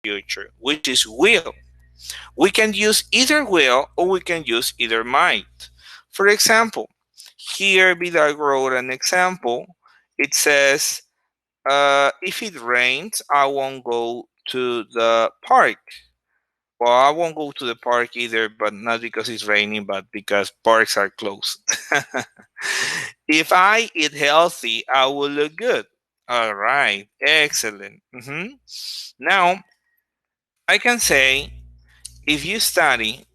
future, which is will. We can use either will or we can use either might. For example, here Vidal wrote an example. It says, if it rains, I won't go to the park. Well, I won't go to the park either, but not because it's raining, but because parks are closed. If I eat healthy, I will look good. All right, excellent. Now, I can say, if you study,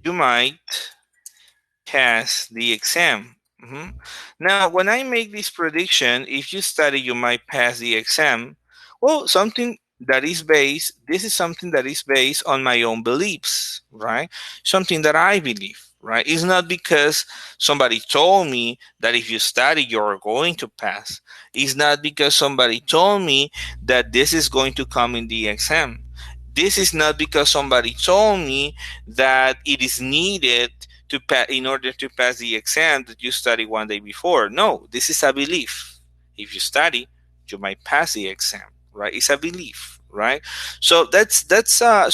you might pass the exam. Now, when I make this prediction, if you study, you might pass the exam. Well, this is something that is based on my own beliefs, right? Something that I believe, right? It's not because somebody told me that if you study, you're going to pass. It's not because somebody told me that this is going to come in the exam. This is not because somebody told me that it is needed to in order to pass the exam that you study one day before. No, this is a belief. If you study, you might pass the exam, right? It's a belief, right? So that's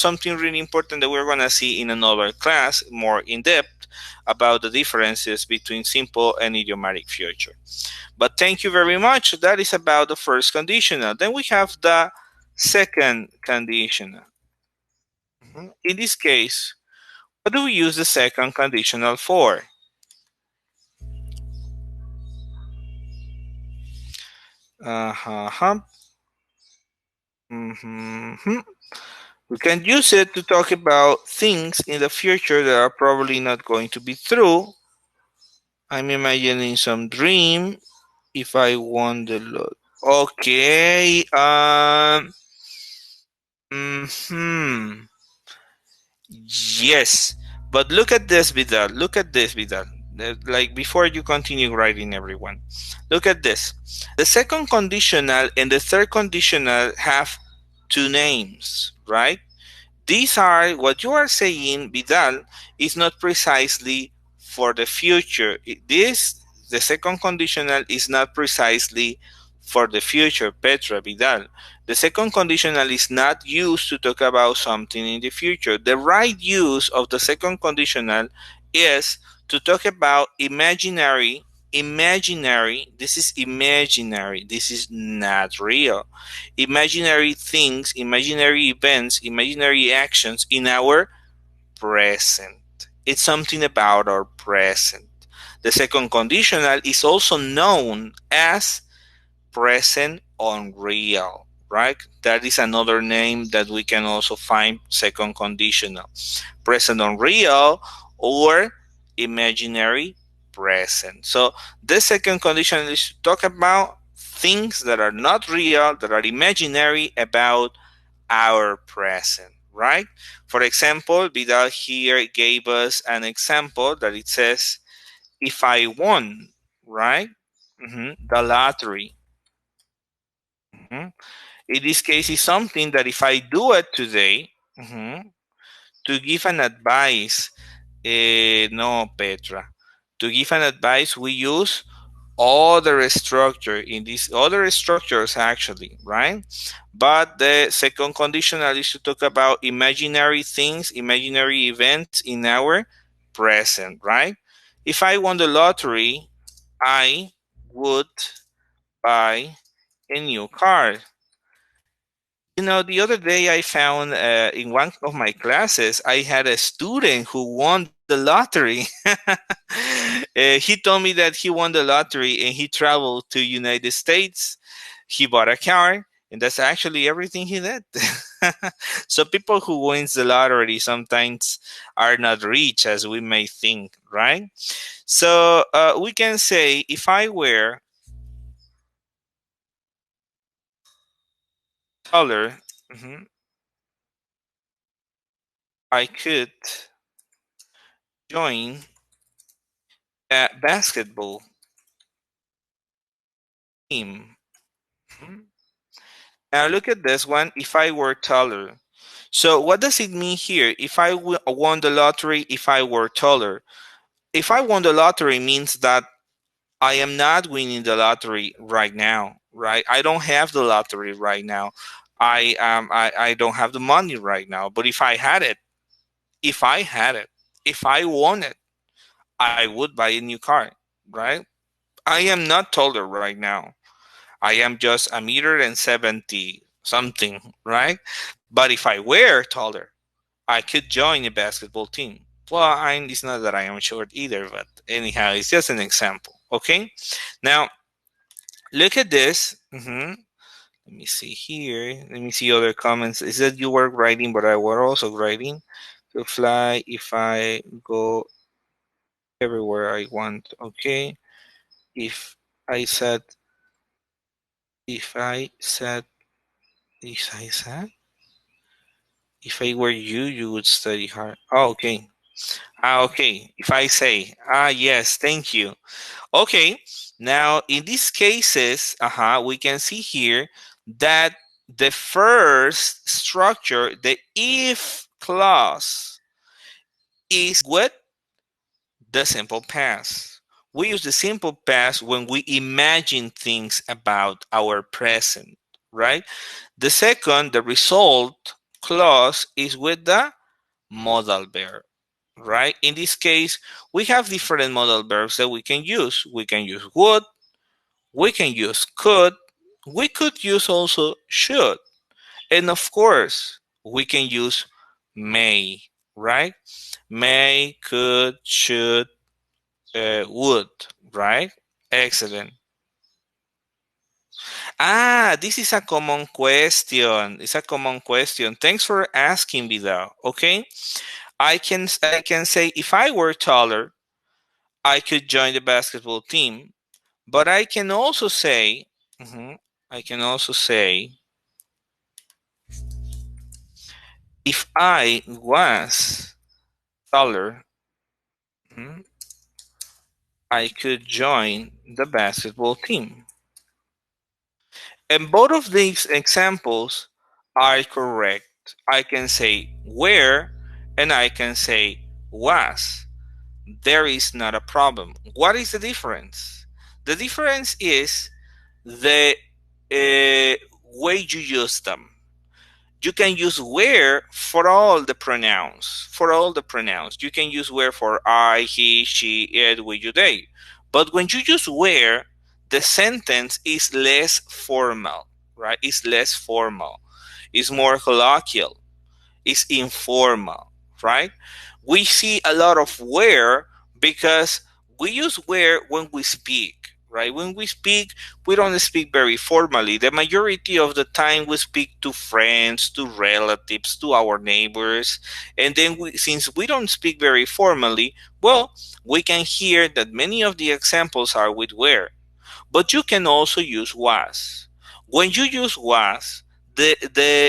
something really important that we're gonna see in another class more in depth about the differences between simple and idiomatic future. But thank you very much. That is about the first conditional. Then we have the second conditional. In this case, what do we use the second conditional for? Uh-huh. Mm-hmm. We can use it to talk about things in the future that are probably not going to be true. I'm imagining some dream if I won the lot. Okay. Hmm. Yes. But look at this, Vidal. Look at this, Vidal. Like before you continue writing, everyone. Look at this. The second conditional and the third conditional have two names, right? These are what you are saying, Vidal, is not precisely for the future. The second conditional is not precisely for the future, Petra, Vidal. The second conditional is not used to talk about something in the future. The right use of the second conditional is to talk about imaginary. This is imaginary. This is not real. Imaginary things, imaginary events, imaginary actions in our present. It's something about our present. The second conditional is also known as present unreal, right? That is another name that we can also find second conditional. Present unreal or imaginary present. So the second condition is to talk about things that are not real, that are imaginary about our present, right? For example, Vidal here gave us an example that it says, if I won, right? The lottery. In this case, is something that if I do it today, to give an advice, no, Petra. To give an advice, we use other structure in these other structures actually, right? But the second conditional is to talk about imaginary things, imaginary events in our present, right? If I won the lottery, I would buy a new car. You know, the other day I found in one of my classes, I had a student who won the lottery. He told me that he won the lottery and he traveled to United States. He bought a car, and that's actually everything he did. So people who wins the lottery sometimes are not rich as we may think, right? So we can say, if I were taller, I could join a basketball team. Now look at this one. If I were taller. So what does it mean here? If I won the lottery, if I were taller. If I won the lottery means that I am not winning the lottery right now, right? I don't have the lottery right now. I don't have the money right now, but if I had it, if I had it, if I want it, I would buy a new car, right? I am not taller right now. I am just a meter and 70 something, right? But if I were taller, I could join a basketball team. Well, it's not that I am short either, but anyhow, it's just an example. Okay. Now look at this. Let me see here. Let me see other comments. Is that you were writing, but I was also writing to fly if I go everywhere I want. Okay. If I said, if I said, if I said, if I were you, you would study hard. Oh, okay. Okay. If I say, yes, thank you. Okay. Now, in these cases, we can see here that the first structure, the if clause, is with the simple past. We use the simple past when we imagine things about our present, right? The second, the result clause, is with the modal verb, right? In this case, we have different modal verbs that we can use. We can use would, we can use could, we could use also should, and of course, we can use may, right? May, could, should, would, right? Excellent. This is a common question. It's a common question. Thanks for asking, Vidal. Okay, I can say if I were taller, I could join the basketball team. But I can also say, I can also say, if I was taller, mhm, I could join the basketball team. And both of these examples are correct. I can say where and I can say was. There is not a problem. What is the difference? The difference is the way you use them. You can use where for all the pronouns. For all the pronouns. You can use where for I, he, she, it, we, you, they. But when you use where, the sentence is less formal, right? It's less formal. It's more colloquial. It's informal, right? We see a lot of where because we use where when we speak, right? When we speak, we don't speak very formally. The majority of the time, we speak to friends, to relatives, to our neighbors. And then, since we don't speak very formally, well, we can hear that many of the examples are with where. But you can also use was. When you use was, the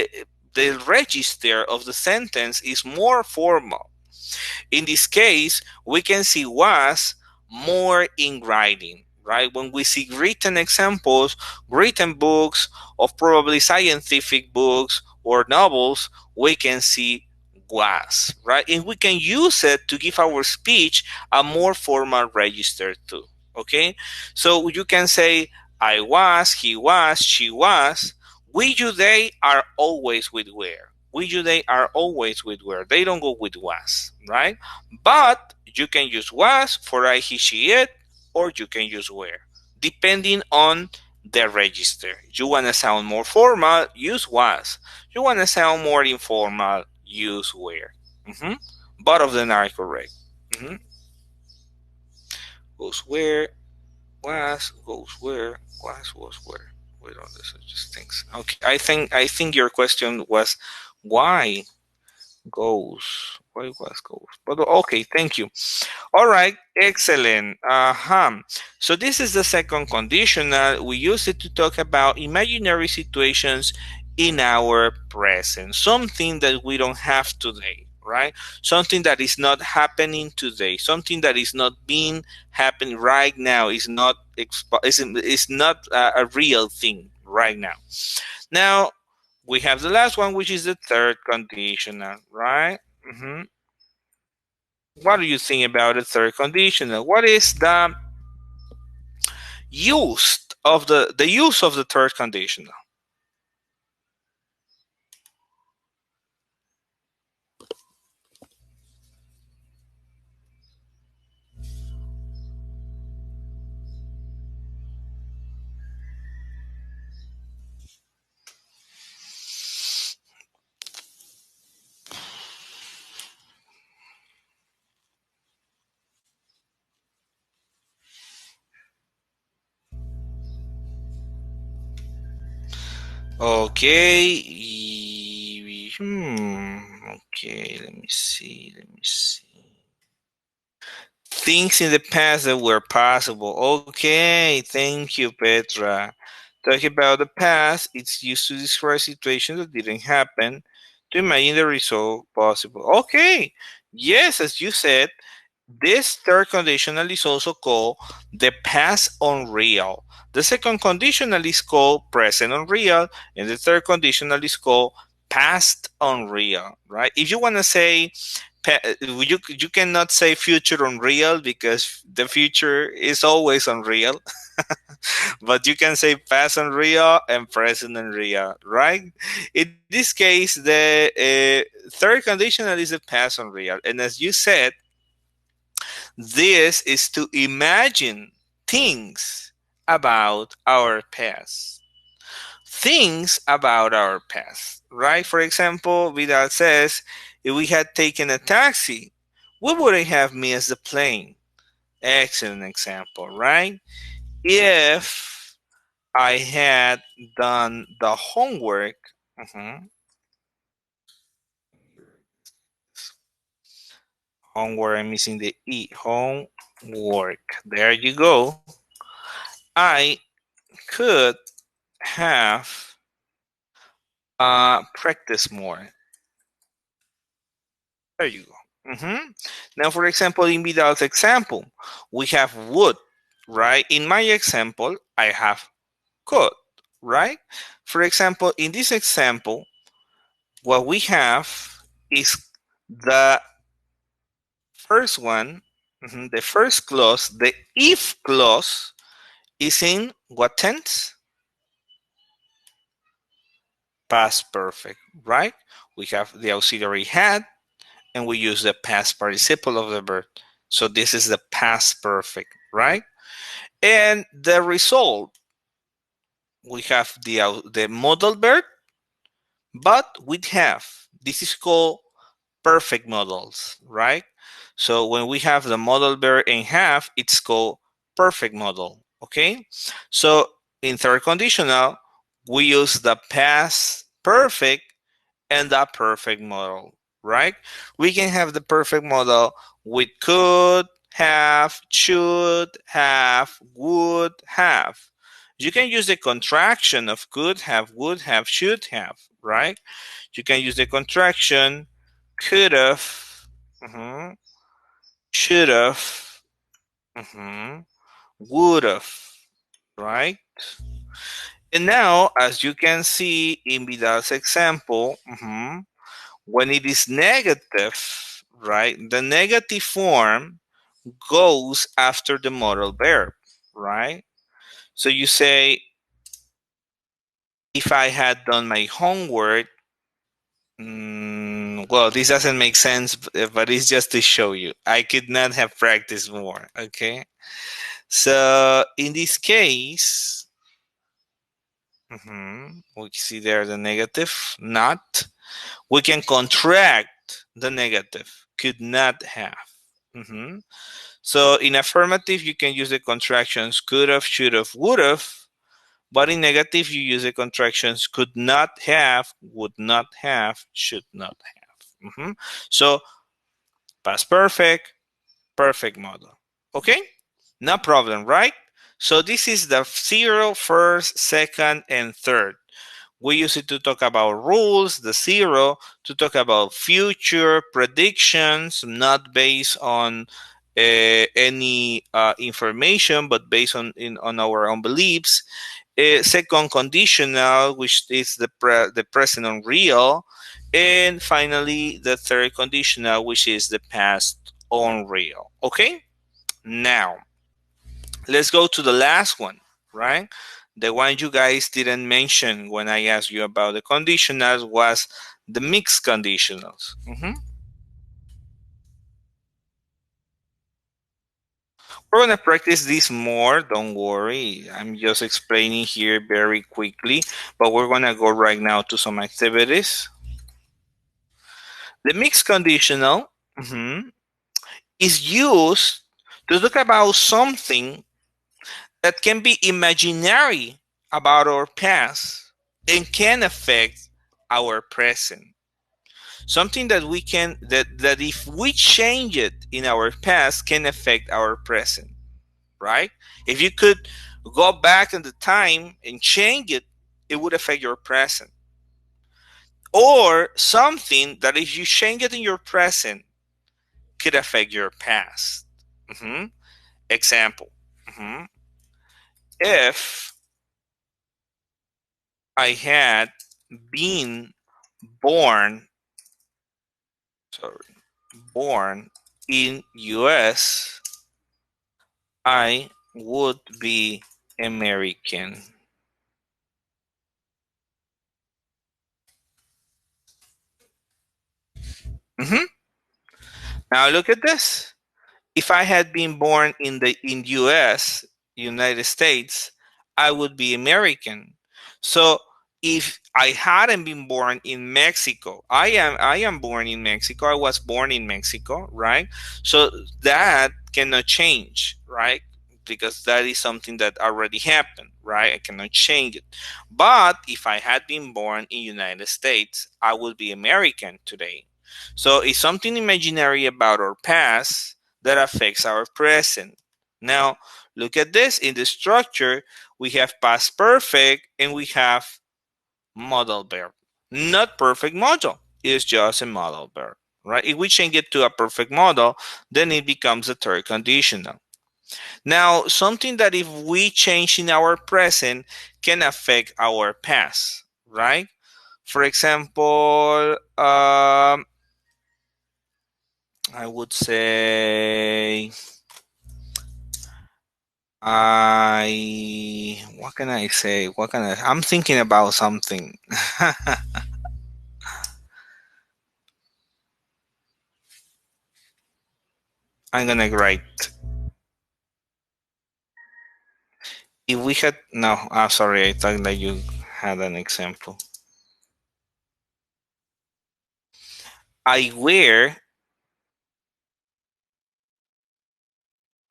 register of the sentence is more formal. In this case, we can see was more in writing, right? When we see written examples, written books, of probably scientific books or novels, we can see was, right? And we can use it to give our speech a more formal register too, okay? So you can say, I was, he was, she was. We, you, they are always with where. We, you, they are always with where. They don't go with was, right? But you can use was for I, he, she, it, or you can use where, depending on the register. You want to sound more formal, use was. You want to sound more informal, use where. Both of them are correct. Goes where, goes where, was where. Wait on this, just things. Okay, I think your question was why why was goes. But okay, thank you. All right, excellent. So this is the second conditional. We use it to talk about imaginary situations in our present, something that we don't have today, right? Something that is not happening today, something that is not being happening right now, is not a real thing right now. Now we have the last one, which is the third conditional, right? What do you think about the third conditional? What is the use of the use of the third conditional? Okay. Okay, let me see. Let me see. Things in the past that were possible. Okay, thank you, Petra. Talking about the past, it's used to describe situations that didn't happen to imagine the result possible. Okay, yes, as you said, this third conditional is also called the past unreal. The second conditional is called present unreal, and the third conditional is called past unreal, right? If you want to say you cannot say future unreal because the future is always unreal, but you can say past unreal and present unreal, right? In this case, the third conditional is the past unreal, and as you said, this is to imagine things about our past. Things about our past, right? For example, Vidal says, if we had taken a taxi, we wouldn't have missed the plane. Excellent example, right? If I had done the homework, mhm, homework, I'm missing the E, homework. There you go. I could have practiced more. There you go. Now, for example, in Vidal's example, we have would, right? In my example, I have could, right? For example, in this example, what we have is the first one, the first clause, the if clause is in what tense? Past perfect, right? We have the auxiliary had, and we use the past participle of the verb. So this is the past perfect, right? And the result, we have the modal verb, but we have, this is called perfect modals, right? So when we have the modal verb and have, it's called perfect modal, okay? So in third conditional, we use the past perfect and the perfect model, right? We can have the perfect model with could, have, should, have, would, have. You can use the contraction of could have, would have, should have, right? You can use the contraction could have, mhm, should have, mhm, would have, right? And now, as you can see in Vidal's example, when it is negative, right, the negative form goes after the modal verb, right? So you say, if I had done my homework, well, this doesn't make sense, but it's just to show you. I could not have practiced more, okay? So in this case, we see there the negative, not. We can contract the negative, could not have. So in affirmative, you can use the contractions could have, should have, would have. But in negative, you use the contractions could not have, would not have, should not have. So past perfect, perfect model. Okay? No problem, right? So this is the zero, first, second, and third. We use it to talk about rules, the zero, to talk about future predictions, not based on any information, but based on our own beliefs. Second, conditional, which is the present unreal. And finally, the third conditional, which is the past unreal. Okay? Now, let's go to the last one, right? The one you guys didn't mention when I asked you about the conditionals was the mixed conditionals. We're going to practice this more. Don't worry. I'm just explaining here very quickly, but we're going to go right now to some activities. The mixed conditional is used to talk about something that can be imaginary about our past, and can affect our present. Something that we can that if we change it in our past can affect our present, right? If you could go back in the time and change it, it would affect your present. Or something that if you change it in your present could affect your past. Mhm. Example. Mhm. If I had been born, sorry, born in US, I would be American. Mhm. Now look at this. If I had been born in US, United States, I would be American. So if I hadn't been born in Mexico, I am born in Mexico. I was born in Mexico, right? So that cannot change, right? Because that is something that already happened, right? I cannot change it. But if I had been born in United States, I would be American today. So it's something imaginary about our past that affects our present. Now, look at this. In the structure, we have past perfect and we have modal verb. Not perfect modal. It's just a modal verb, right? If we change it to a perfect modal, then it becomes a third conditional. Now, something that if we change in our present can affect our past, right? For example, I would say what can I say? I'm thinking about something. I'm gonna write. If we had no, I'm sorry. I thought that you had an example. I wear.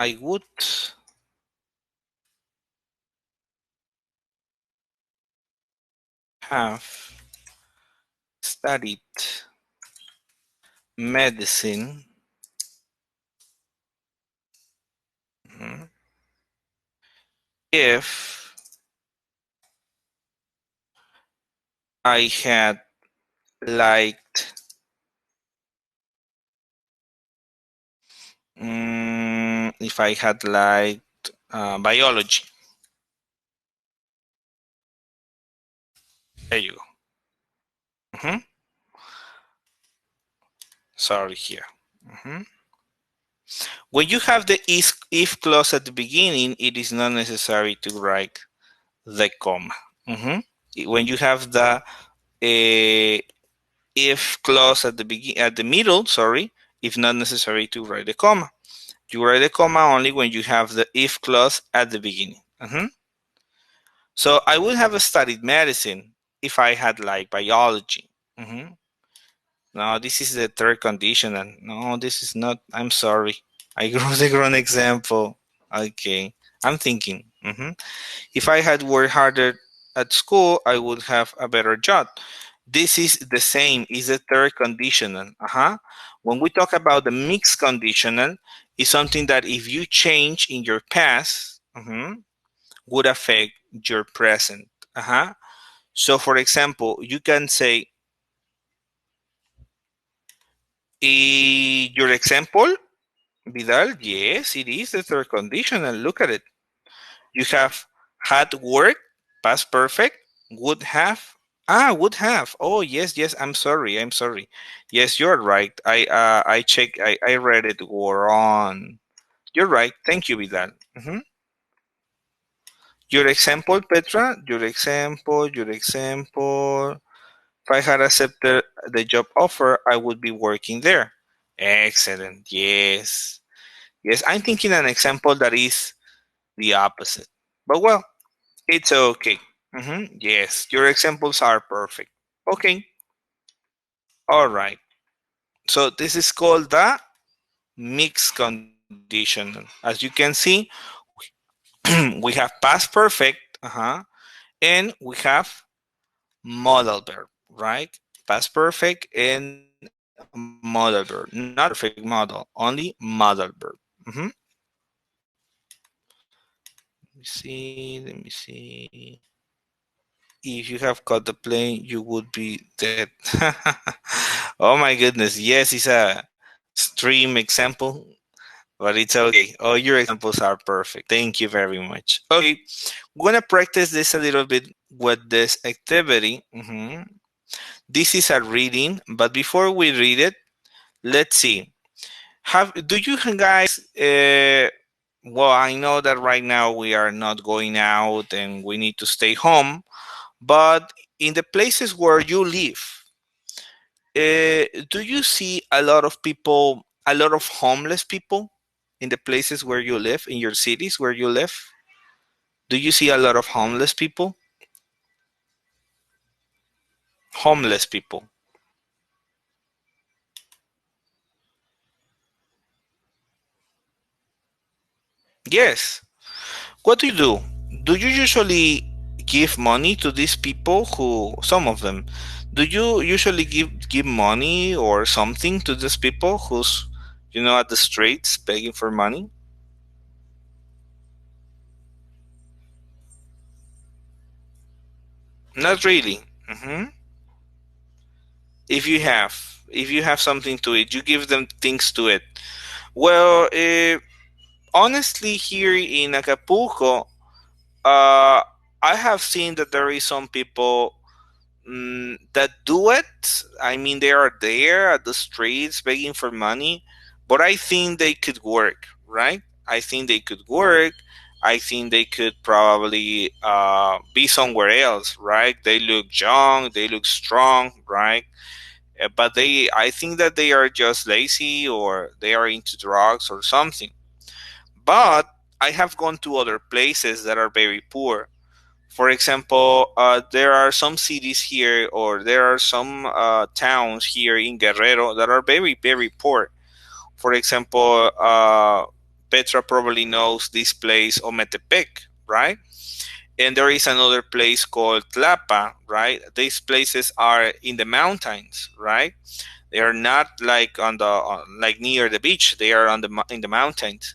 I would have studied medicine, mhm, if I had liked if I had liked biology. There you go. Mhm. Sorry here. Mhm. When you have the if clause at the beginning, it is not necessary to write the comma. Mhm. When you have the if clause at the middle, sorry, it's not necessary to write the comma. You write the comma only when you have the if clause at the beginning. Mhm. So I would have studied medicine if I had liked biology. Mhm. No, this is the third condition, and no, this is not. I'm sorry. I wrote the wrong example. Okay, I'm thinking. If I had worked harder at school, I would have a better job. This is the same. Is the third conditional. When we talk about the mixed conditional, it's something that if you change in your past, would affect your present. So, for example, you can say, your example, Vidal, yes, it is the third conditional. Look at it. You have had work, past perfect, would have. Would have. Oh, yes, yes. I'm sorry. I'm sorry. Yes, you're right. I check. I read it wrong. You're right. Thank you, Vidal. Your example, Petra. Your example. Your example. If I had accepted the job offer, I would be working there. Excellent. Yes. Yes, I'm thinking an example that is the opposite. But well, it's okay. Yes, your examples are perfect. Okay. All right. So this is called the mixed condition. As you can see, we have past perfect, and we have modal verb, right? Past perfect and modal verb, not perfect model, only modal verb. Mhm. Let me see. If you have caught the plane, you would be dead. Oh my goodness. Yes, it's a stream example, but it's okay. All your examples are perfect. Thank you very much. Okay, we're gonna practice this a little bit with this activity. This is a reading, but before we read it, let's see. Have do you guys? Well, I know that right now we are not going out and we need to stay home, but in the places where you live, do you see a lot of people, a lot of homeless people in the places where you live, in your cities where you live? Do you see a lot of homeless people? Homeless people. Yes. What do you do? Do you usually give money to these people who, some of them, do you usually give money or something to these people who's, at the streets begging for money? Not really. If you have something to it, you give them things to it. Well, honestly, here in Acapulco, I have seen that there is some people that do it. I mean, they are there at the streets begging for money, but I think they could work, right? I think they could work. I think they could probably be somewhere else, right? They look young, they look strong, right? But I think that they are just lazy or they are into drugs or something. But I have gone to other places that are very poor. For example, there are some cities here, or there are some towns here in Guerrero that are very, very poor. For example, Petra probably knows this place, Ometepec, right? And there is another place called Tlapa, right? These places are in the mountains, right? They are not like on the like near the beach. They are on in the mountains,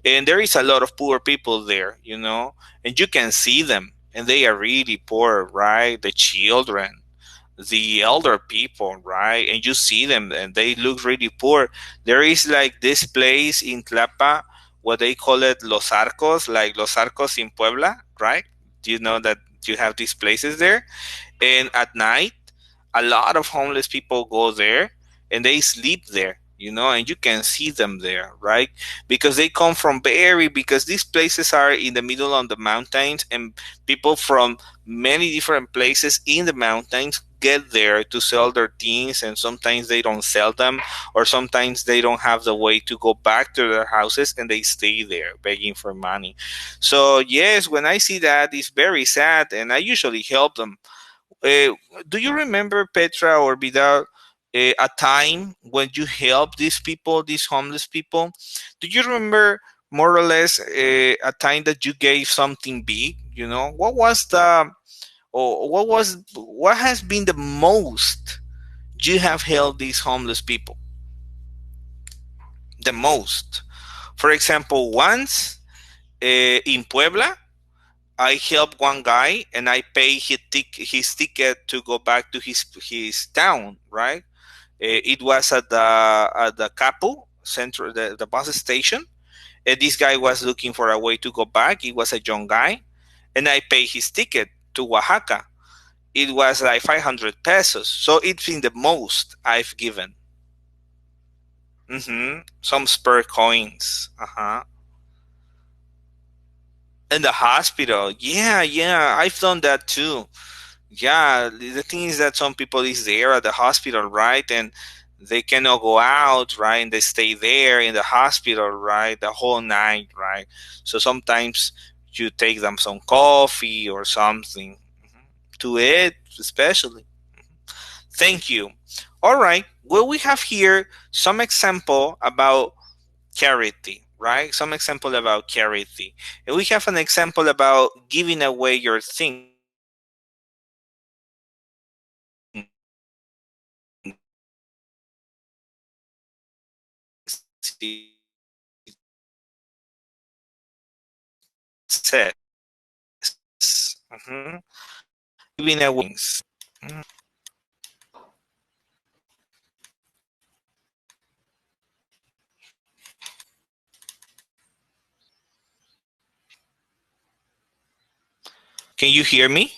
and there is a lot of poor people there, and you can see them, and they are really poor, right? The children, the elder people, right? And you see them, and they look really poor. There is like this place in Tlapa, what they call it Los Arcos, like Los Arcos in Puebla, right? Do you know that you have these places there? And at night, a lot of homeless people go there and they sleep there, and you can see them there, right? Because they come from because these places are in the middle of the mountains, and people from many different places in the mountains get there to sell their things, and sometimes they don't sell them, or sometimes they don't have the way to go back to their houses and they stay there begging for money. So yes, when I see that, it's very sad, and I usually help them. uh, do you remember, Petra or Vidal, a time when you helped these people, these homeless people? Do you remember more or less a time that you gave something big? What was or what has been the most you have helped these homeless people? The most. For example, once in Puebla, I helped one guy and I pay his ticket to go back to his town. Right? It was at the Capo Central, the bus station. And this guy was looking for a way to go back. He was a young guy, and I paid his ticket to Oaxaca. It was like 500 pesos. So it's been the most I've given. Some spare coins. In the hospital. Yeah, yeah. I've done that too. Yeah, the thing is that some people is there at the hospital, right? And they cannot go out, right? And they stay there in the hospital, right? The whole night, right? So sometimes you take them some coffee or something to eat, especially. Thank you. All right. Well, we have here some example about charity, right? Some example about charity. And we have an example about giving away your things. Giving away things. Can you hear me?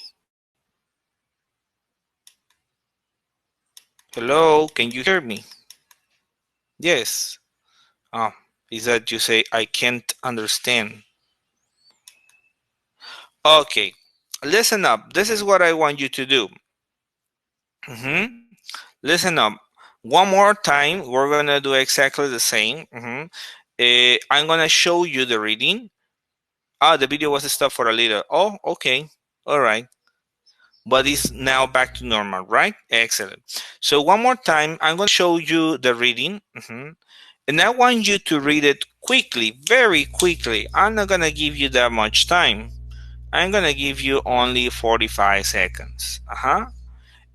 Hello, can you hear me? Yes. Oh, is that you say I can't understand? Okay, listen up. This is what I want you to do. Listen up. One more time, we're gonna do exactly the same. I'm gonna show you the reading. Ah, the video was stopped for a little. Oh, okay. All right. But it's now back to normal, right? Excellent. So one more time, I'm going to show you the reading. And I want you to read it quickly, very quickly. I'm not going to give you that much time. I'm going to give you only 45 seconds.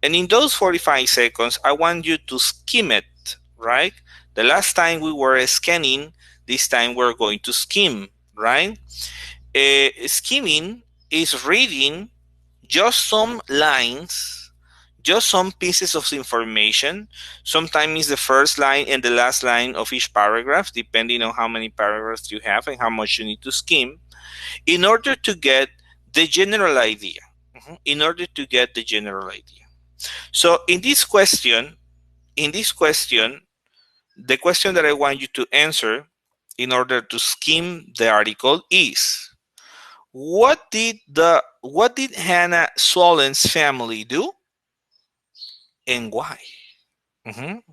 And in those 45 seconds, I want you to skim it, right? The last time we were scanning, this time we're going to skim, right? Skimming is reading just some lines, just some pieces of information. Sometimes it's the first line and the last line of each paragraph, depending on how many paragraphs you have and how much you need to skim, in order to get the general idea. In order to get the general idea. So in this question, the question that I want you to answer in order to skim the article is, what did Hannah Swollen's family do and why? Mhm.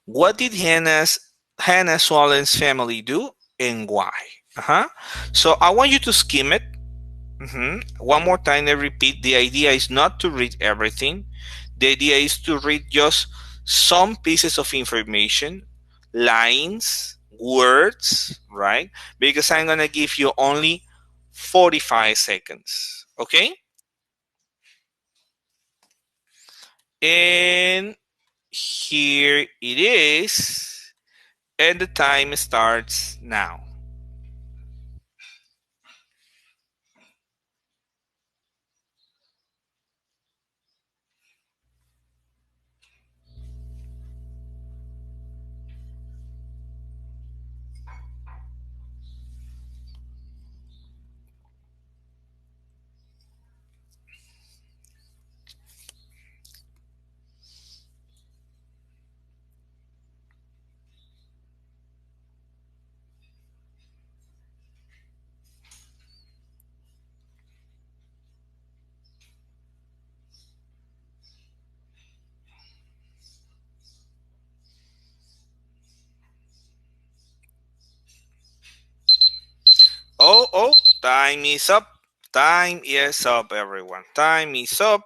What did Hannah Swollen's family do and why? So I want you to skim it. One more time, I repeat, the idea is not to read everything. The idea is to read just some pieces of information, lines, words, right? Because I'm going to give you only 45 seconds. Okay? And here it is. And the time starts now. Oh, time is up. Time is up, everyone. Time is up.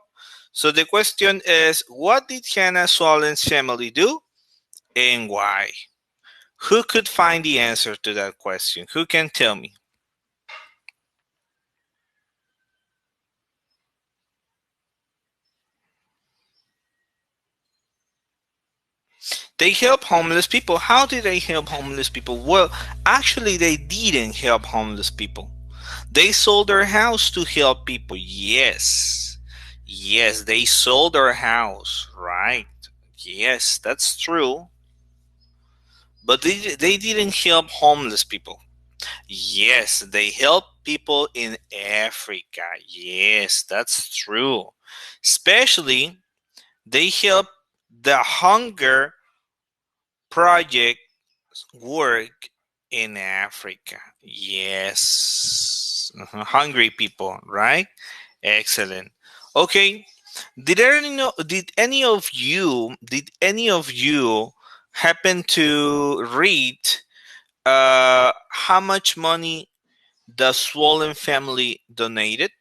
So the question is, what did Hannah Swollen's family do and why? Who could find the answer to that question? Who can tell me? They help homeless people. How did they help homeless people? Well, actually, they didn't help homeless people. They sold their house to help people. Yes. Yes, they sold their house. Right. Yes, that's true. But they didn't help homeless people. Yes, they help people in Africa. Yes, that's true. Especially, they help the hunger project work in Africa. Yes. Hungry people, right? Excellent. Okay. Did any of you happen to read how much money the Swollen family donated?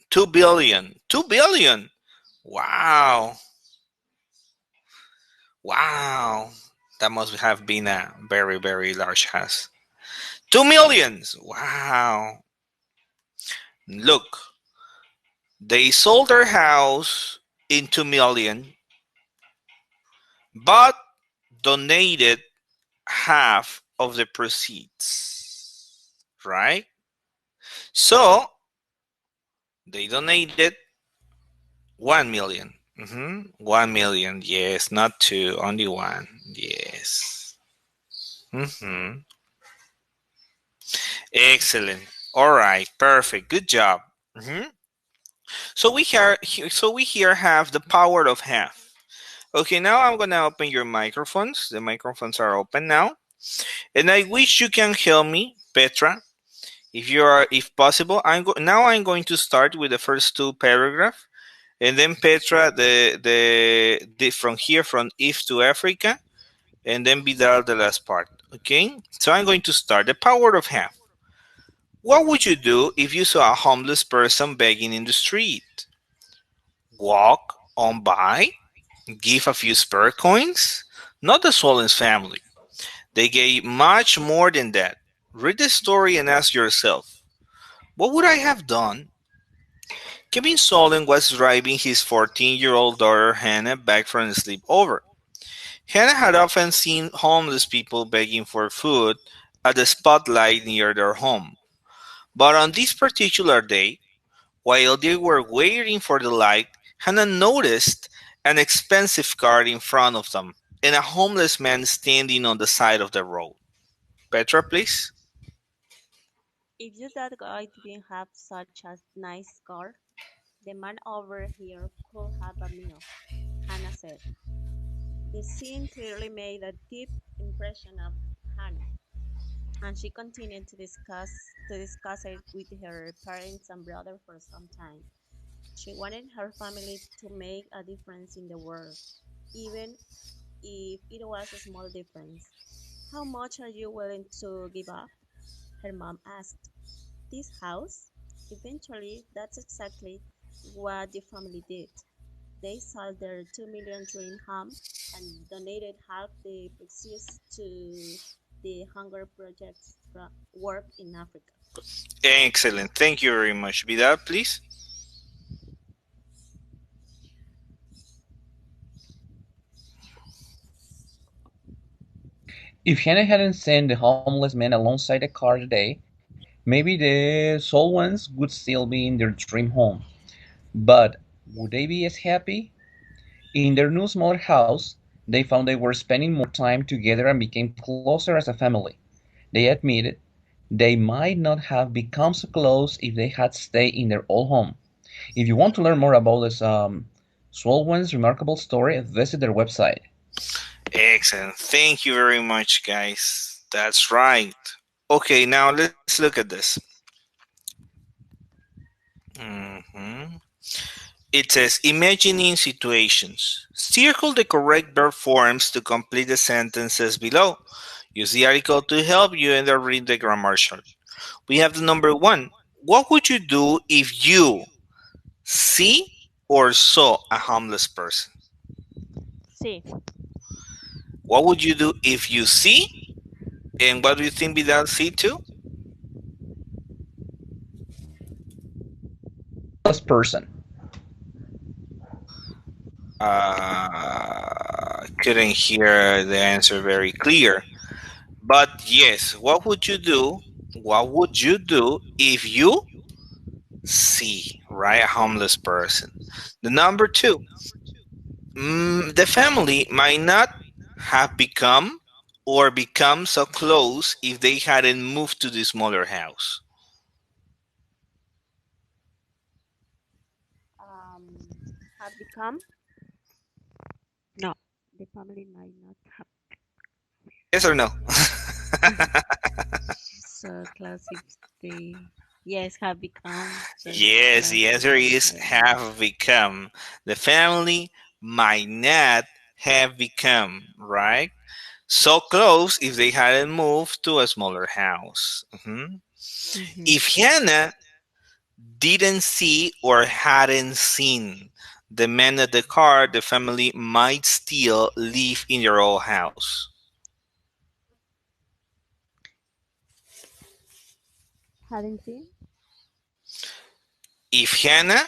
2 billion. 2 billion. Wow. Wow. That must have been a very, very large house. 2 millions. Wow. Look, they sold their house in 2 million, but donated half of the proceeds, right? So they donated 1 million. 1 million, yes, not two, only one, yes. hmm Excellent. All right, perfect. Good job. hmm So we here have the power of half. Okay, now I'm gonna open your microphones. The microphones are open now, and I wish you can help me, Petra. If possible, I'm going to start with the first two paragraphs, and then Petra, the from here from East to Africa, and then Vidal the last part. Okay, so I'm going to start the power of half. What would you do if you saw a homeless person begging in the street? Walk on by, give a few spare coins? Not the Solon's family. They gave much more than that. Read the story and ask yourself, what would I have done? Kevin Solon was driving his 14-year-old daughter Hannah back from a sleepover. Hannah had often seen homeless people begging for food at the spotlight near their home. But on this particular day, while they were waiting for the light, Hannah noticed an expensive car in front of them and a homeless man standing on the side of the road. Petra, please. If you that guy didn't have such a nice car, the man over here could have a meal, Hannah said. The scene clearly made a deep impression on Hannah, and she continued to discuss it with her parents and brother for some time. She wanted her family to make a difference in the world, even if it was a small difference. How much are you willing to give up? Her mom asked. This house? Eventually, that's exactly what the family did. They sold their 2 million dream home and donated half the proceeds to the hunger project's work in Africa. Excellent. Thank you very much. Vidal, please. If Hannah hadn't seen the homeless man alongside the car today, maybe the soul ones would still be in their dream home. But would they be as happy? In their new smaller house, they found they were spending more time together and became closer as a family. They admitted they might not have become so close if they had stayed in their old home. If you want to learn more about this Swolwen's remarkable story, visit their website. Excellent. Thank you very much, guys. That's right. Okay, now let's look at this. Mhm. It says imagining situations. Circle the correct verb forms to complete the sentences below. Use the article to help you and then read the grammar chart. We have the number one. What would you do if you see or saw a homeless person? See, What would you do if you see? And what do you think without see too? Homeless person. Couldn't hear the answer very clear. But yes, what would you do? What would you do if you see, right, a homeless person? The number two, the family might not have become or become so close if they hadn't moved to the smaller house. um, have become? No, the family might not have. Yes or no? So close if they, yes, have become so Yes, close the if answer they is hadn't. have become. The family might not have become, right? So close if they hadn't moved to a smaller house. Mm-hmm. If Hannah didn't see or hadn't seen the man at the car, the family might still live in their old house. Hadn't seen? If Hannah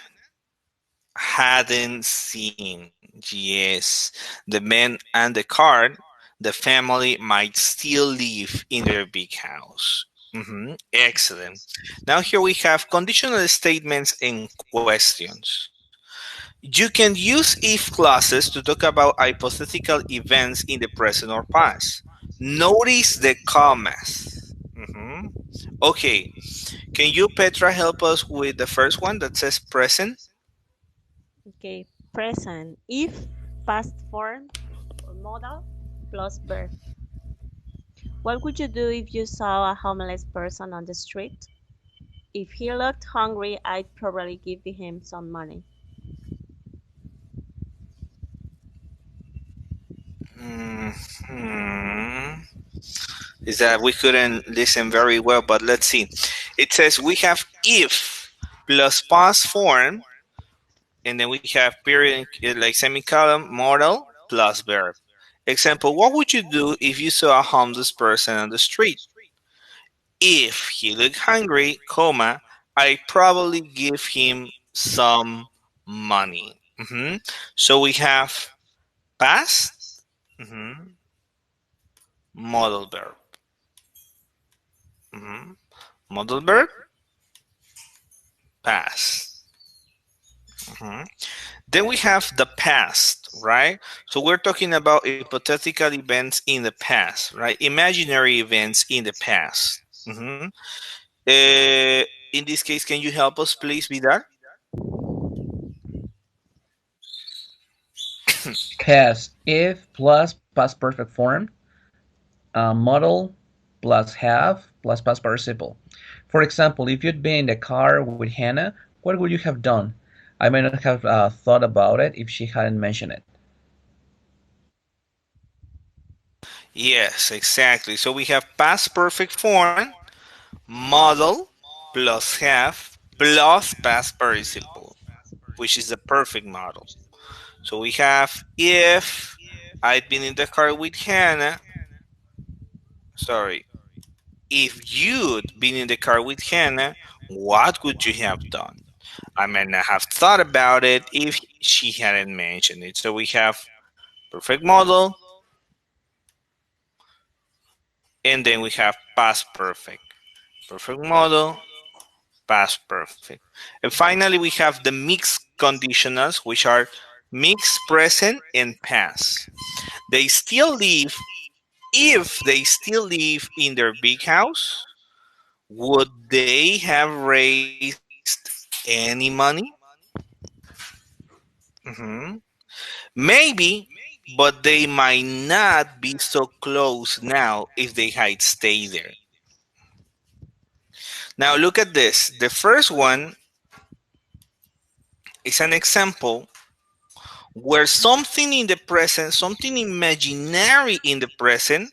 hadn't seen, yes, the man and the car, the family might still live in their big house. Excellent. Now here we have conditional statements and questions. You can use if clauses to talk about hypothetical events in the present or past. Notice the commas. Okay, can you, Petra, help us with the first one that says present? Okay, present. If past form or modal plus verb. What would you do if you saw a homeless person on the street? If he looked hungry, I'd probably give him some money. Hmm. Is that we couldn't listen very well, but let's see. It says we have if plus past form, and then we have period like semicolon modal plus verb. Example: what would you do if you saw a homeless person on the street? If he looked hungry, comma, I probably give him some money. So we have past, mhm, modal verb, mhm, modal verb, past. Mhm. Then we have the past, right? So we're talking about hypothetical events in the past, right? Imaginary events in the past. In this case, can you help us, please, Vidar? Past if plus past perfect form, model plus have plus past participle. For example, if you'd been in the car with Hannah, what would you have done? I may not have thought about it if she hadn't mentioned it. Yes, exactly. So we have past perfect form, model plus have plus past participle, which is the perfect model. So we have if I'd been in the car with Hannah, sorry, if you'd been in the car with Hannah, what would you have done? I may not have thought about it if she hadn't mentioned it. So we have perfect model, and then we have past perfect. Perfect model, past perfect. And finally, we have the mixed conditionals, which are mixed present and past. They still live, if they still live in their big house, would they have raised any money? Mhm. Maybe, but they might not be so close now if they had stayed there. Now look at this. The first one is an example where something in the present, something imaginary in the present,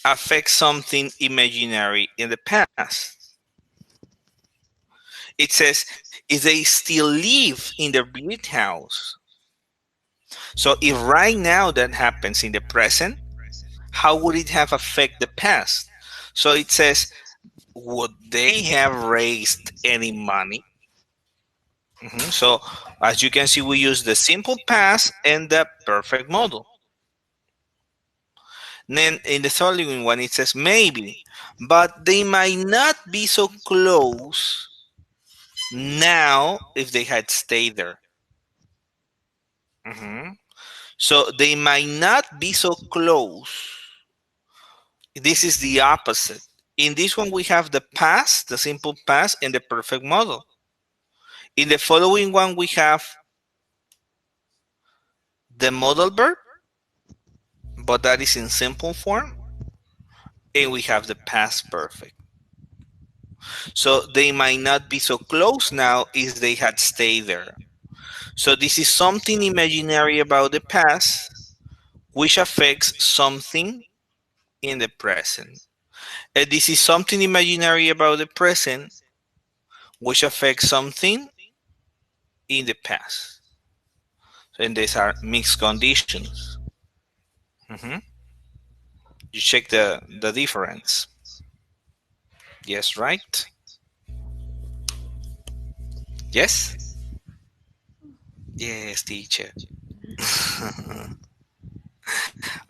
affects something imaginary in the past. It says, if they still live in their big house. So if right now that happens in the present, how would it have affected the past? So it says, would they have raised any money? So as you can see, we use the simple past and the perfect model. Then in the following one, it says maybe, but they might not be so close now if they had stayed there. Mhm. So they might not be so close. This is the opposite. In this one, we have the past, the simple past, and the perfect model. In the following one, we have the modal verb, but that is in simple form, and we have the past perfect. So they might not be so close now if they had stayed there. So this is something imaginary about the past, which affects something in the present. And this is something imaginary about the present, which affects something in the past. And these are mixed conditions. Mhm. You check the difference. Yes, right? Yes? Yes, teacher.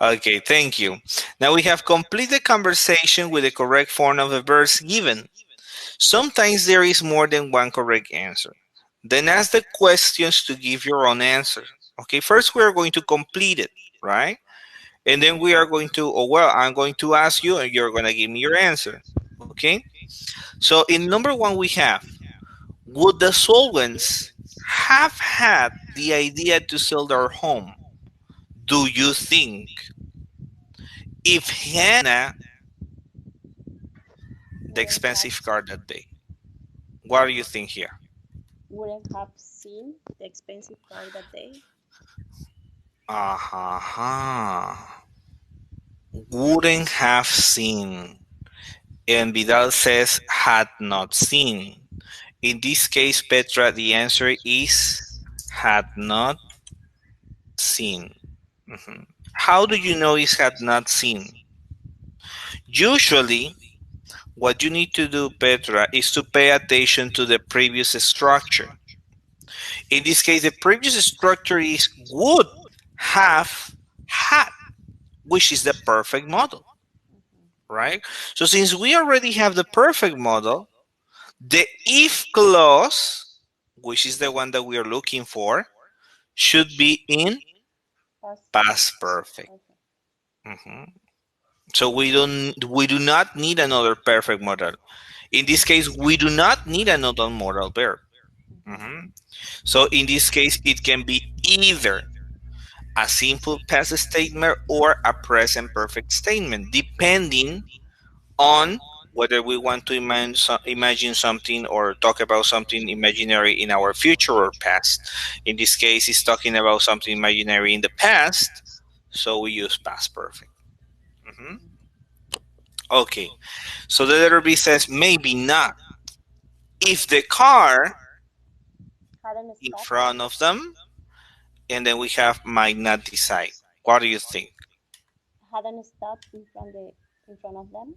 Okay, thank you. Now we have complete the conversation with the correct form of the verbs given. Sometimes there is more than one correct answer. Then ask the questions to give your own answer. Okay, first we are going to complete it, right? And then we are going to, oh, well, I'm going to ask you and you're going to give me your answer. Okay, so in number one, we have, would the Solvents have had the idea to sell their home? Do you think if Hannah the Wouldn't have expensive car that day? What do you think here? wouldn't have seen the expensive car that day. Uh-huh. Wouldn't have seen. And Vidal says had not seen. In this case, Petra, the answer is had not seen. Mhm. How do you know it had not seen? Usually, what you need to do, Petra, is to pay attention to the previous structure. In this case, the previous structure is would have had, which is the perfect model, Mhm. right? So since we already have the perfect model, the if clause, which is the one that we are looking for, should be in Past past perfect. perfect. Mhm. So we do not need another perfect model. In this case, we do not need another modal verb. Mhm. Mhm. So in this case, it can be either a simple past statement or a present perfect statement, depending on whether we want to imagine something or talk about something imaginary in our future or past. In this case, it's talking about something imaginary in the past, so we use past perfect. Mhm. Mhm. Okay, so the letter B says maybe not. If the car Hadn't in stopped. front of them, and then we have might not decide. What do you think? Hadn't stopped in front of them.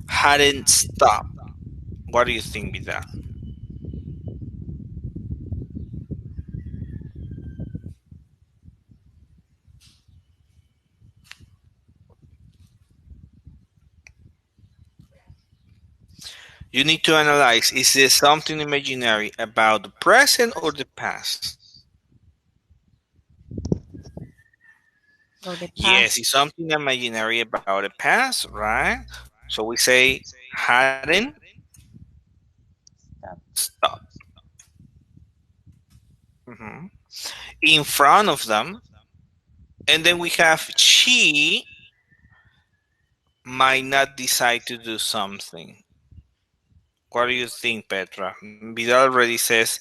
Hadn't stopped. What do you think with that? You need to analyze, is this something imaginary about the present or the past? About the Yes, past. it's something imaginary about the past, right? So we say hadn't Stopped. stopped. Mhm. In front of them, and then we have she might not decide to do something. What do you think, Petra? Vidal already says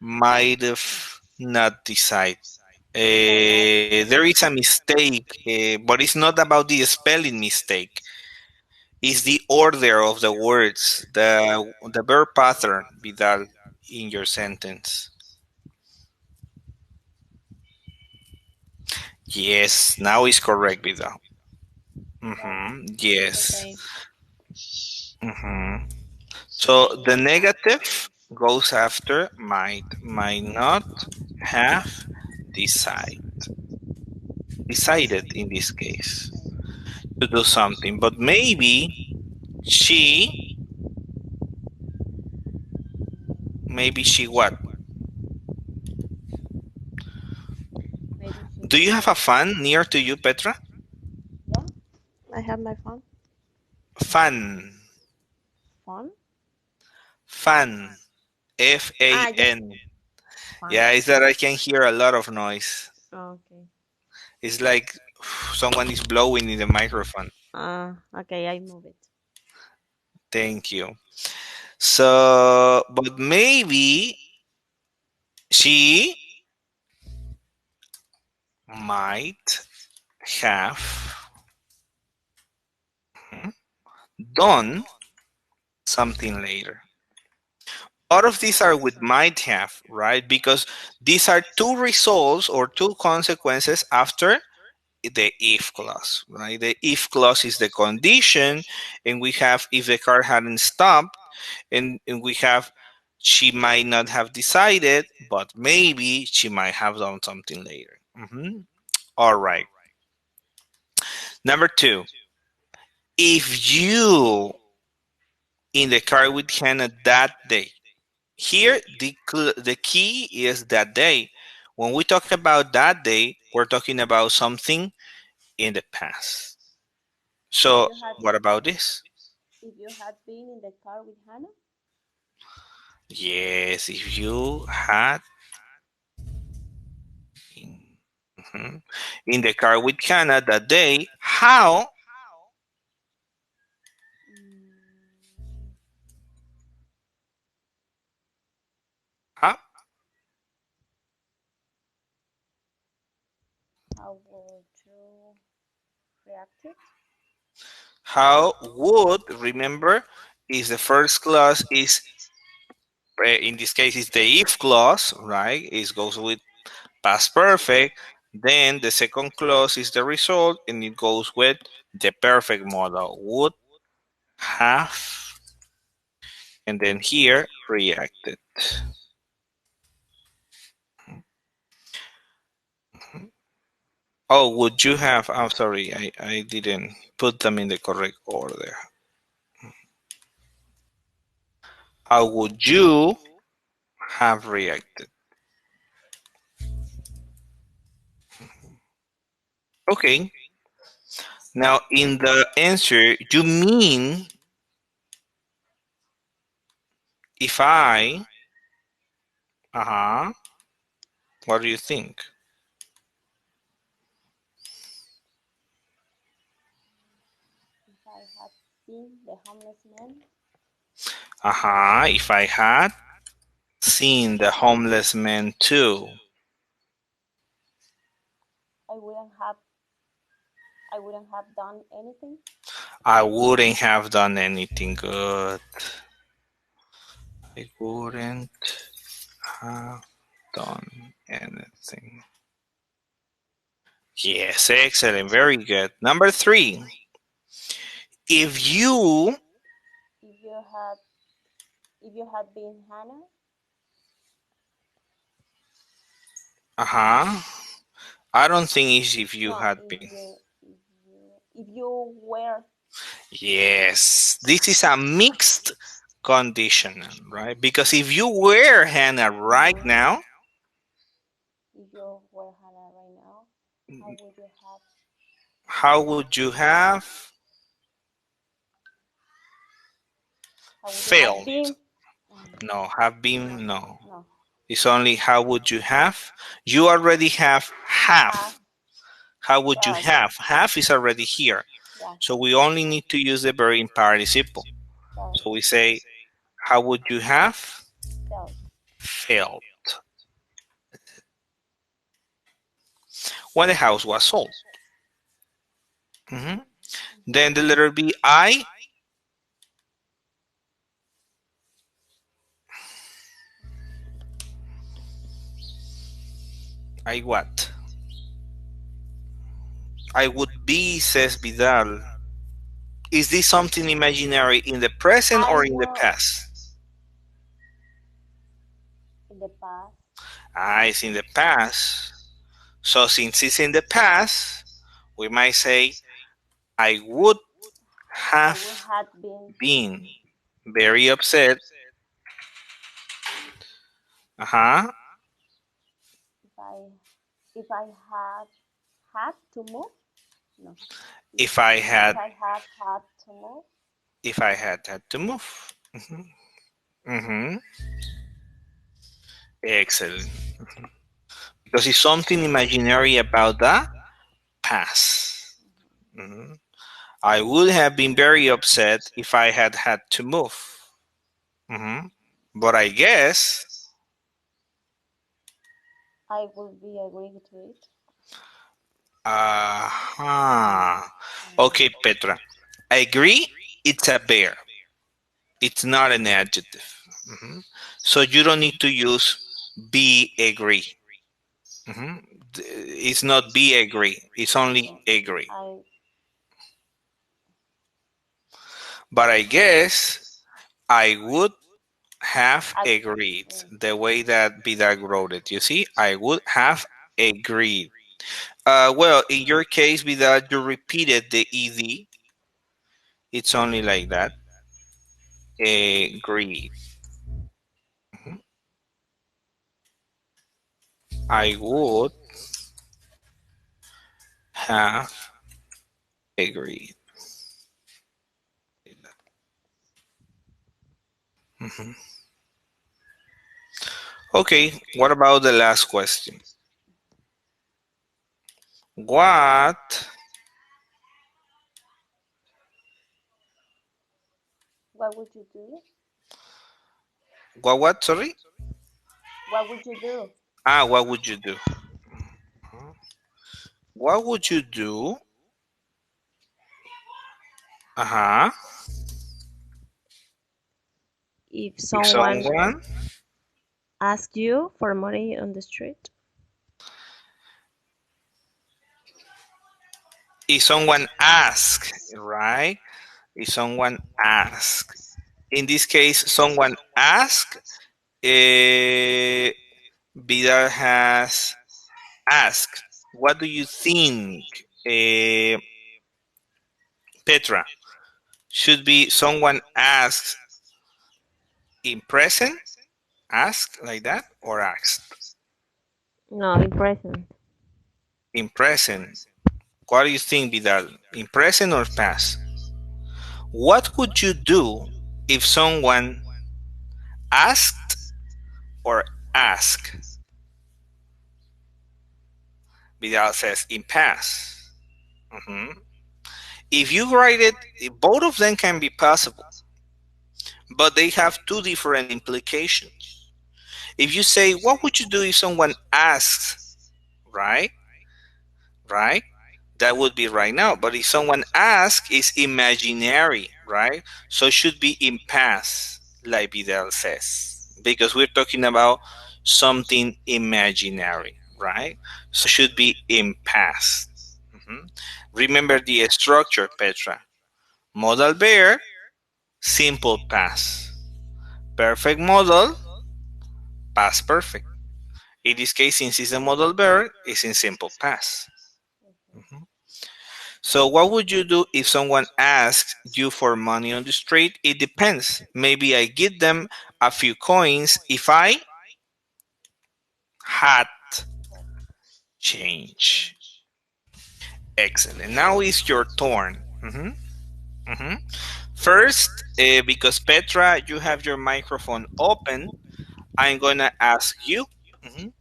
might have not decide. Might not. There is a mistake, but it's not about the spelling mistake. It's the order of the words, the verb pattern, Vidal, in your sentence. Yes, now is correct, Vidal. Got it. Yes. Okay. hmm So the negative goes after might not have decide, decided in this case to do something, but she, maybe she what? Maybe she Do you have a might. fan near to you, Petra? Yeah. I have my phone. Fan, Phone. fan, F A Ah, yeah. N. Phone. Yeah, it's that I can hear a lot of noise. Okay. It's like someone is blowing in the microphone. Okay. I move it. Thank you. So, but maybe she might have done something later. All of these are with might have, right? Because these are two results or two consequences after the if clause, right? The if clause is the condition, and we have if the car hadn't stopped, and we have she might not have decided, but maybe she might have done something later. All right. Number two, if you in the car with Hannah that day. Here, the key is that day. When we talk about that day, we're talking about something in the past. If So, you had what about this? if you had been in the car with Hannah, Yes, if you had been mhm, in the car with Hannah that day, mm, how, how would you react it? how would, remember, is the first clause is, in this case, is the if clause, right? It goes with past perfect. Then the second clause is the result, and it goes with the perfect modal. Would have, and then here reacted. Oh, would you have? I'm sorry, I didn't put them in the correct order. How would you have reacted? Okay, now in the answer, you mean if I, uh huh, what do you think? If I had seen the homeless man, Uh huh, if I had seen the homeless man too, I wouldn't have I wouldn't have done anything. I wouldn't have done anything good. I wouldn't have done anything. Yes, excellent. Very good. Number three. If you, If you had if you had been Hannah, uh huh, I don't think it's if you no, had been. if you were Yes, this is a mixed conditional, right? Because if you were Hannah right uh-huh, now, if you were Hannah right now, how would you have how would you have how would you have failed? been? No, have No, been, no. no. It's only how would you have? You already have Have have. How would you felt. have? Have is already here. Yeah, So we only need to use the verb in participle. felt. So we say, how would you have Felt. felt when the house was sold? Mhm. Then the letter B, I what? I would be, says Vidal. Is this something imaginary in the present I or in the will past? in the past. Ah, it's in the past. So since it's in the past, we might say, I would I will have have been been very upset. Uh-huh. if I had to move. No, If I if had I had to move. if I had to move. Hmm. Hmm. Excellent. Because it's something imaginary about the past. Mhm. I would have been very upset if I had had to move. Hmm. But I guess, I will be agreeing to it. uh-huh. Okay, Uh, Petra. I agree, it's a bear. It's not an adjective. Mhm. So you don't need to use be agree. Mhm. It's not be agree. It's only okay. agree. I But I guess I would have I agreed the way that Vidal wrote it. You see, I would have agreed. Well, in your case, without you repeated the ed, it's only like that. Agreed. Mhm. I would have agreed. Mhm. Okay, what about the last question? What? What would you do? What? Sorry. What would you do What would you do? What would you do? Uh huh. if If someone someone, asked you for money on the street? if someone asks, right? If someone asks, in this case, someone asked. Vidal has asked, "What do you think, Petra? Should be someone asks in present, asked like that, or asked No, in present. in present? What do you think, Vidal? In present or past? What would you do if someone asked or asked? Vidal says in past. Mhm. If you write it, both of them can be possible, but they have two different implications. If you say, "What would you do if someone asks?" Right? Right? That would be right now. But if someone asks, it's imaginary, right? So it should be in past, like Vidal says, because we're talking about something imaginary, right? So it should be in past. Mhm. Remember the structure, Petra. Modal verb, simple past. Perfect modal, past perfect. In this case, since it's a modal verb, it's in simple past. Mhm. So, what would you do if someone asks you for money on the street? It depends. Maybe I give them a few coins if I had change. Excellent. Now it's your turn. Mhm. First, because Petra, you have your microphone open, I'm gonna ask you. Mhm.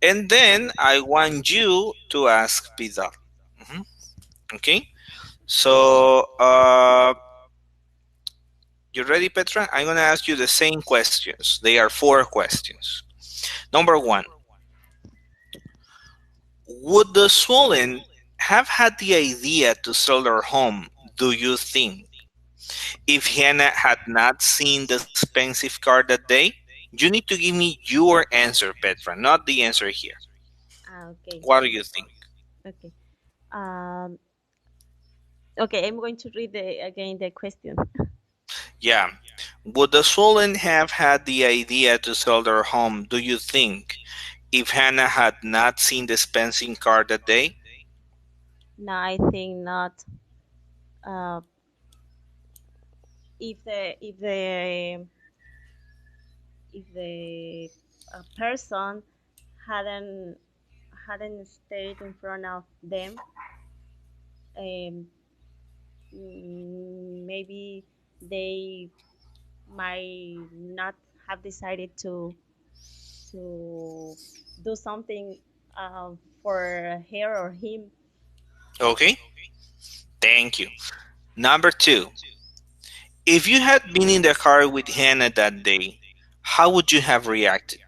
And then I want you to ask Vidal. Mhm. Okay. So, you ready, Petra? I'm gonna ask you the same questions. They are four questions. Number one: would the Swollen have had the idea to sell their home? Do you think if Hannah had not seen the expensive car that day? You need to give me your answer, Petra, not the answer here. Okay. What do you think? Okay. Um, okay, I'm going to read again the question. Yeah. Would the Swollen have had the idea to sell their home, do you think, if Hannah had not seen the expensive car that day? No, I think not. Uh, if the person hadn't stayed in front of them, um, maybe they might not have decided to do something for her or him. Okay, thank you. Number two, if you had been in the car with Hannah that day, how would you have reacted?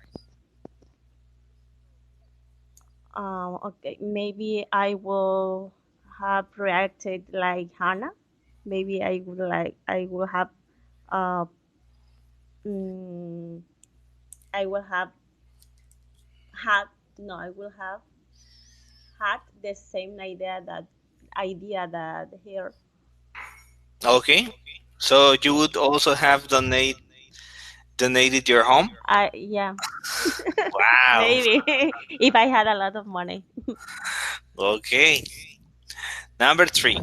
Okay, maybe I will have reacted like Hannah. Maybe I will have uh mm, I will have had no I will have had the same idea that here. Okay, so you would also have donated your home? I yeah Wow. maybe if I had a lot of money. Okay. Number three.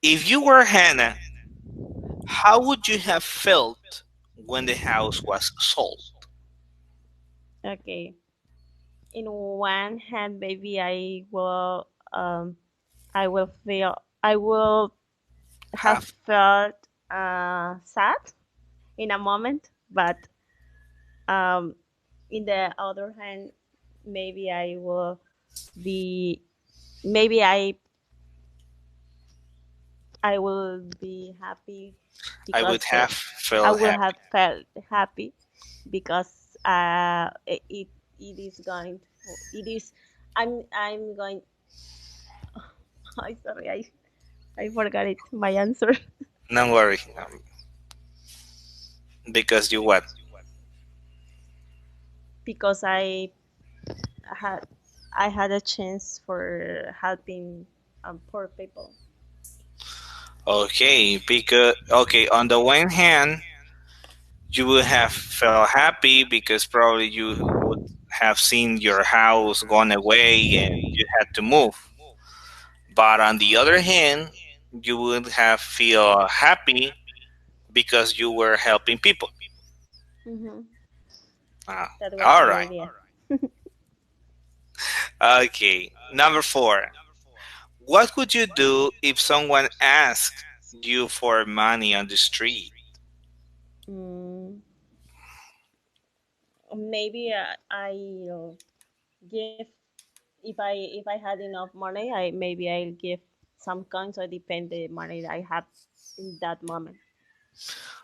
If you were Hannah, how would you have felt when the house was sold? Okay. In one hand, maybe I will feel, I will have Have felt sad in a moment, but um, in the other hand, maybe I will be, maybe I will be happy I would because have I felt will happy. have felt happy because it is going to, it is, I'm going. I sorry, I forgot it. My answer. Don't worry, because you what? Because had I had a chance for helping poor people. Okay, because okay, on the one hand, you would have felt happy because probably you would have seen your house gone away and you had to move. But on the other hand, you would have feel happy because you were helping people. Hmm. Ah, That was all the right. idea. Okay. Number four. What would you do if someone asked you for money on the street? Mm, maybe I give, if I had enough money, I maybe I'll give some coins, or depend the money that I have in that moment.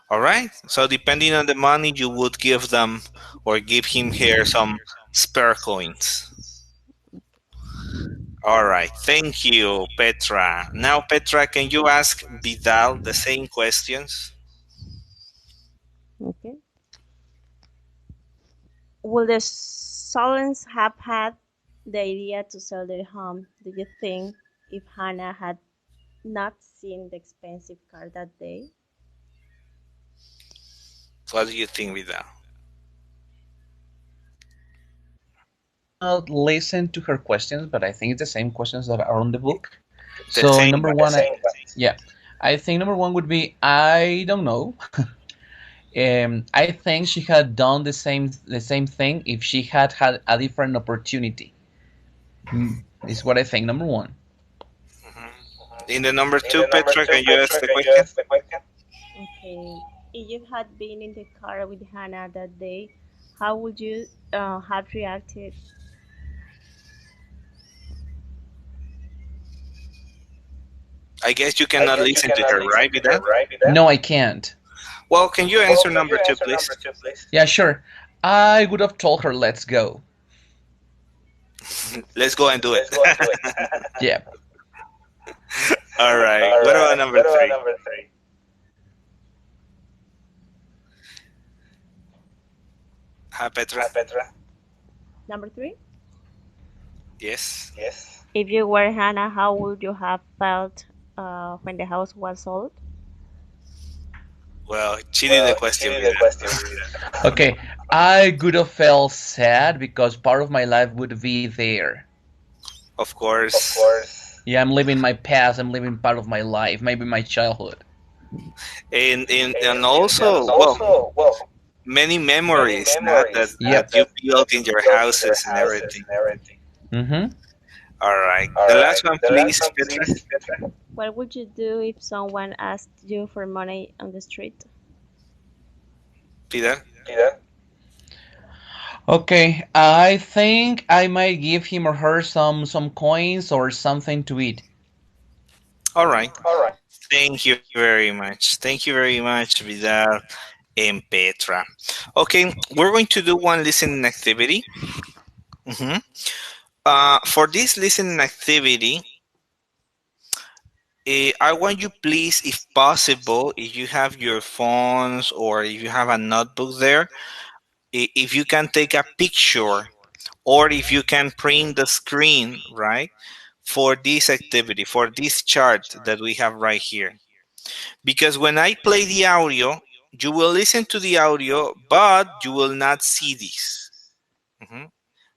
All right. So depending on the money, you would give them or give him here some spare coins. All right. Thank you, Petra. Now, Petra, can you ask Vidal the same questions? Okay. Will the Solons have had the idea to sell their home? Do you think if Hannah had not seen the expensive car that day? What do you think, Vidal? I did not listen to her questions, but I think it's the same questions that are on the book. The So same number one. one, yeah, I think number one would be I don't know. I think she had done the same thing if she had had a different opportunity. Is what I think. Number one. Mhm. In the number two, Petra, can you ask the question? Okay. If you had been in the car with Hannah that day, how would you have reacted? I guess you cannot listen to her, right, Vidal? No, I can't. Well, can you answer number two, please? Yeah, sure. I would have told her, let's go. Let's go and do it. Yeah. All right. What about number three? Hi, Petra. Number three. Yes. If you were Hannah, how would you have felt when the house was sold? Well, she did the question, Vidal. Okay. I would have felt sad because part of my life would be there. Of course. Yeah, I'm living my past. I'm living part of my life, maybe my childhood. And also, well, many memories, not that Yep. you built in your houses and everything. Mm-hmm. All right. The last one, please, Petra. What would you do if someone asked you for money on the street? Vidal. Okay, I think I might give him or her some coins or something to eat. All right. Thank you very much. Thank you very much, Vidal and Petra. Okay, we're going to do one listening activity. Mhm. For this listening activity, I want you, please, if possible, if you have your phones or if you have a notebook there, if you can take a picture or if you can print the screen, right, for this activity, for this chart that we have right here. Because when I play the audio, you will listen to the audio, but you will not see this. Mhm.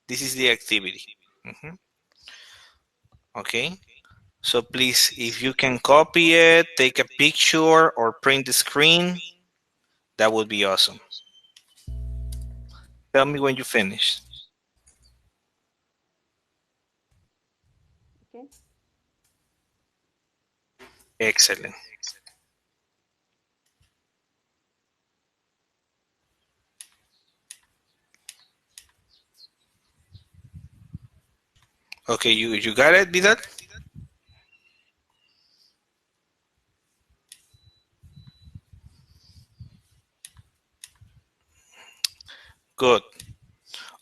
This is the activity. Mhm. Okay? So please, if you can copy it, take a picture or print the screen, that would be awesome. Tell me when you finish. Okay. Excellent. Okay, you got it, Vidal? Good.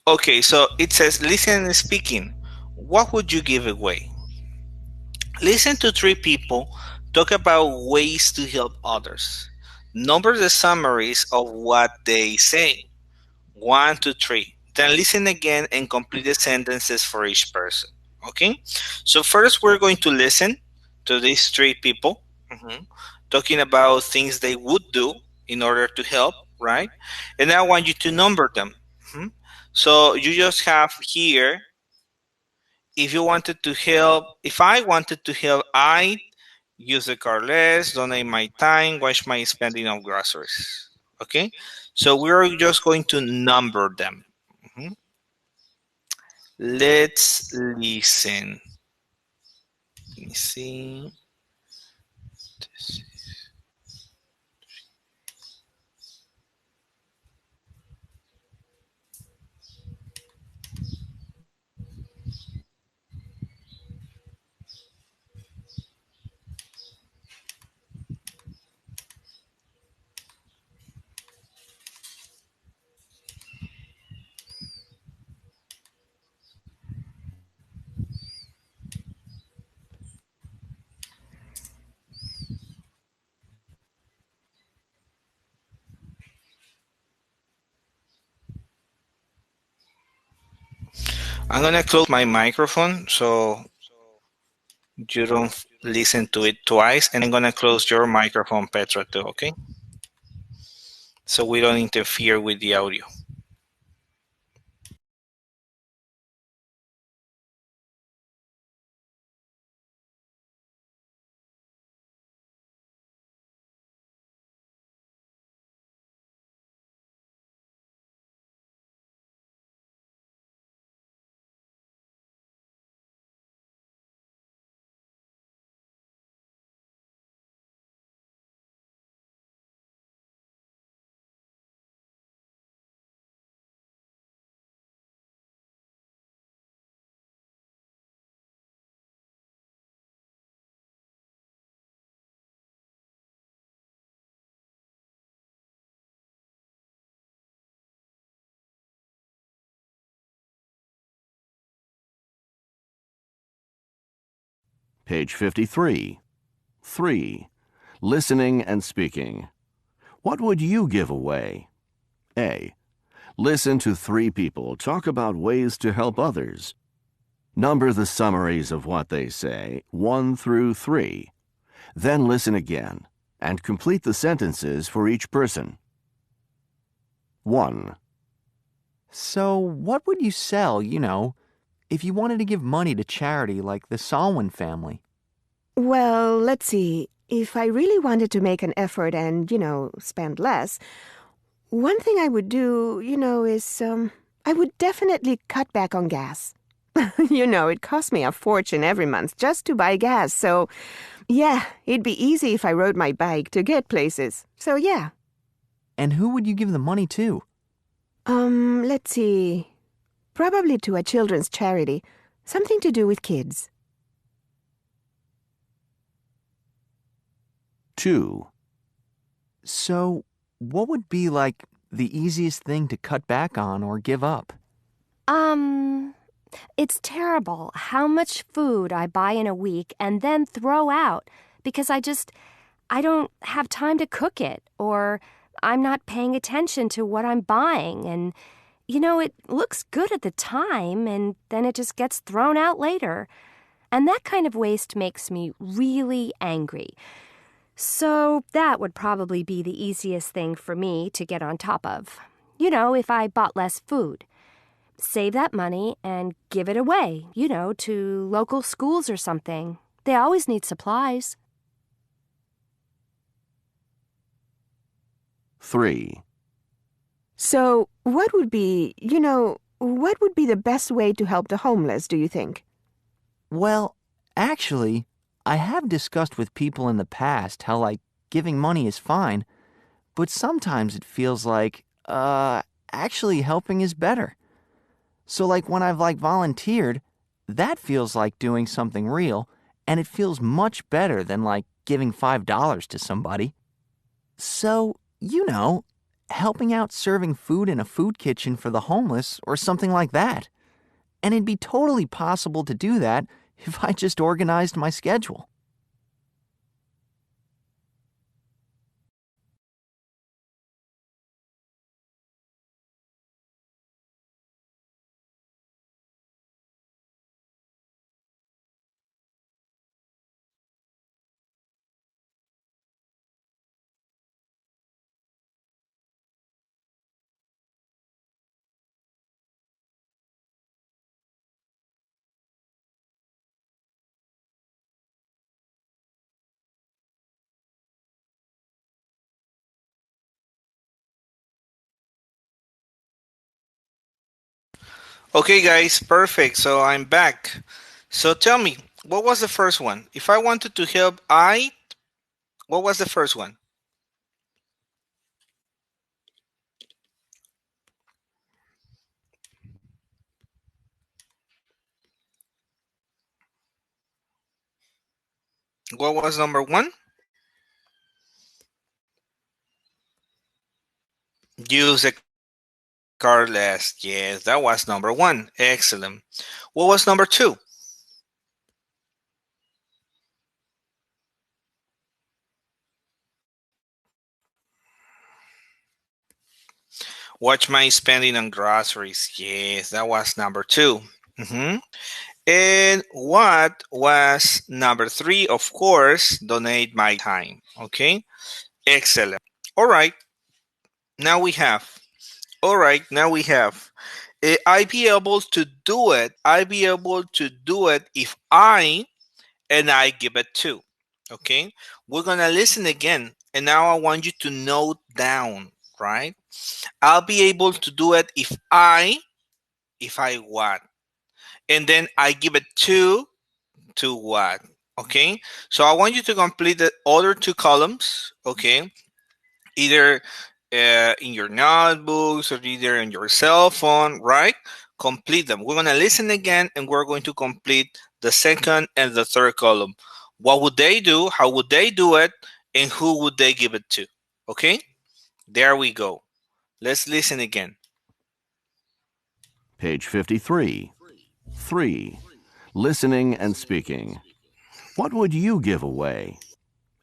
Okay, so it says listen and speaking. What would you give away? Listen to three people talk about ways to help others. Number the summaries of what they say. One, two, three. Then listen again and complete the sentences for each person. Okay? So first we're going to listen to these three people talking about things they would do in order to help, right? And I want you to number them. Mhm. So you just have here, if you wanted to help, if I wanted to help, I use the car less, donate my time, watch my spending on groceries. Okay? So we're just going to number them. Mhm. Let's listen. Let me see. I'm gonna close my microphone so you don't listen to it twice, and I'm gonna close your microphone, Petra, too. Okay? So we don't interfere with the audio. Page 53. 3. Listening and speaking. What would you give away? A. Listen to three people talk about ways to help others. Number the summaries of what they say, 1 through 3. Then listen again and complete the sentences for each person. 1. So, what would you sell, if you wanted to give money to charity like the Salwin family? Well, let's see. If I really wanted to make an effort and, spend less, one thing I would do, is I would definitely cut back on gas. It costs me a fortune every month just to buy gas, so yeah, it'd be easy if I rode my bike to get places. So yeah. And who would you give the money to? Let's see. Probably to a children's charity. Something to do with kids. 2. So, what would be like the easiest thing to cut back on or give up? It's terrible how much food I buy in a week and then throw out because I don't have time to cook it, or I'm not paying attention to what I'm buying, and it looks good at the time and then it just gets thrown out later. And that kind of waste makes me really angry. So that would probably be the easiest thing for me to get on top of. If I bought less food. save that money and give it away, to local schools or something. They always need supplies. 3. So, what would be the best way to help the homeless, do you think? Well, actually, I have discussed with people in the past how, giving money is fine, but sometimes it feels like, actually helping is better. So, when I've, volunteered, that feels like doing something real, and it feels much better than, giving $5 to somebody. So, helping out serving food in a food kitchen for the homeless or something like that. And it'd be totally possible to do that if I just organized my schedule. Okay, guys, perfect. So I'm back. So tell me, what was the first one? If I wanted to help what was the first one? What was number one? Use the card last. Yes, that was number one. Excellent. What was number two? Watch my spending on groceries. Yes, that was number two. Mhm. And what was number three? Of course, donate my time. Okay, excellent. All right, now we have. All right, now we have. I be able to do it. I be able to do it if I give it to. Okay, we're gonna listen again, and now I want you to note down. Right, I'll be able to do it if I what, and then I give it to what. Okay, so I want you to complete the other two columns. Okay, either in your notebooks or either in your cell phone, right? Complete them. We're going to listen again and we're going to complete the second and the third column. What would they do? How would they do it? And who would they give it to? Okay, there we go. Let's listen again. Page 53. 3. Listening and speaking. What would you give away?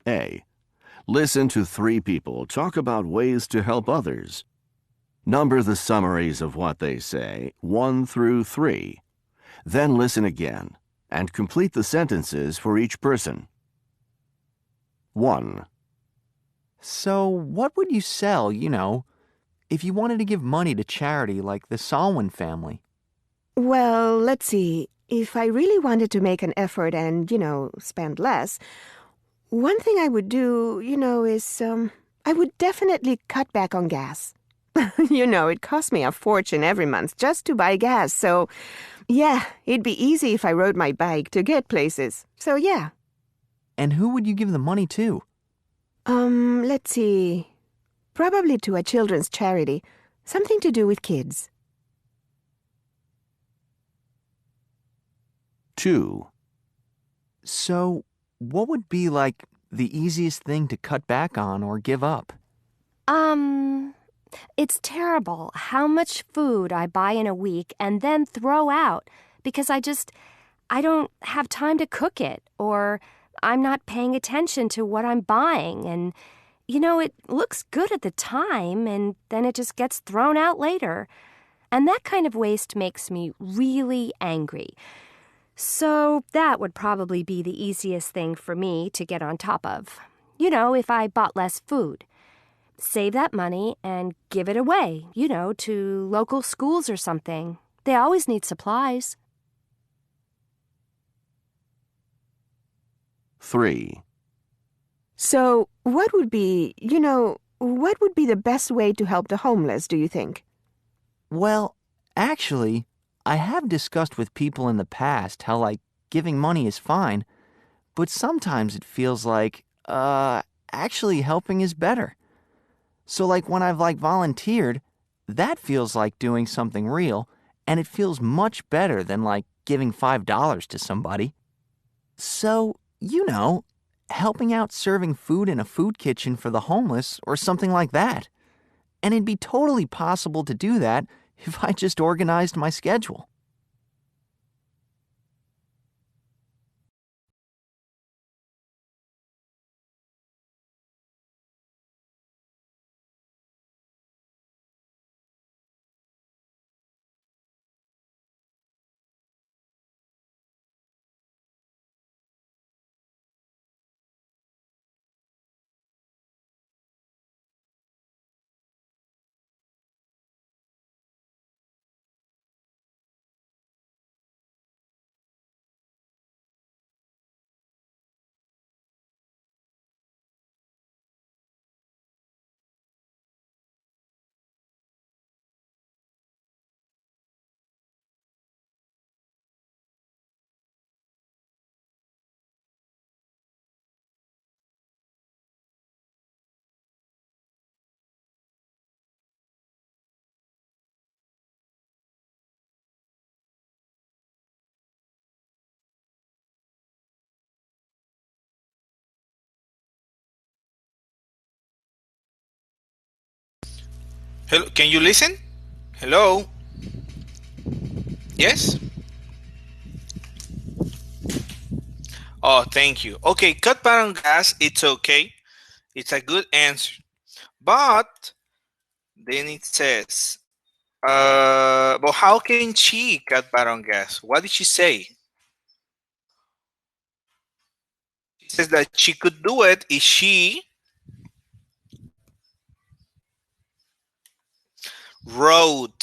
A. Listen to 3 people talk about ways to help others. Number the summaries of what they say, 1 through 3. Then listen again and complete the sentences for each person. 1. So, what would you sell, if you wanted to give money to charity like the Salwin family? Well, let's see. If I really wanted to make an effort and, spend less, one thing I would do, is I would definitely cut back on gas. It costs me a fortune every month just to buy gas, so yeah, it'd be easy if I rode my bike to get places. So yeah. And who would you give the money to? Let's see. Probably to a children's charity. Something to do with kids. 2. So, what would be, the easiest thing to cut back on or give up? It's terrible how much food I buy in a week and then throw out because I don't have time to cook it, or I'm not paying attention to what I'm buying, and it looks good at the time and then it just gets thrown out later. And that kind of waste makes me really angry. So that would probably be the easiest thing for me to get on top of. If I bought less food. Save that money and give it away, to local schools or something. They always need supplies. 3. So, what would be, what would be the best way to help the homeless, do you think? Well, actually, I have discussed with people in the past how, giving money is fine, but sometimes it feels like, actually helping is better. So, when I've, volunteered, that feels like doing something real, and it feels much better than, giving $5 to somebody. So, helping out serving food in a food kitchen for the homeless or something like that. And it'd be totally possible to do that if I just organized my schedule. Hello, can you listen? Hello? Yes? Oh, thank you. Okay, cut back on gas. It's okay. It's a good answer. But then it says, but how can she cut back on gas? What did she say? She says that she could do it if she rode,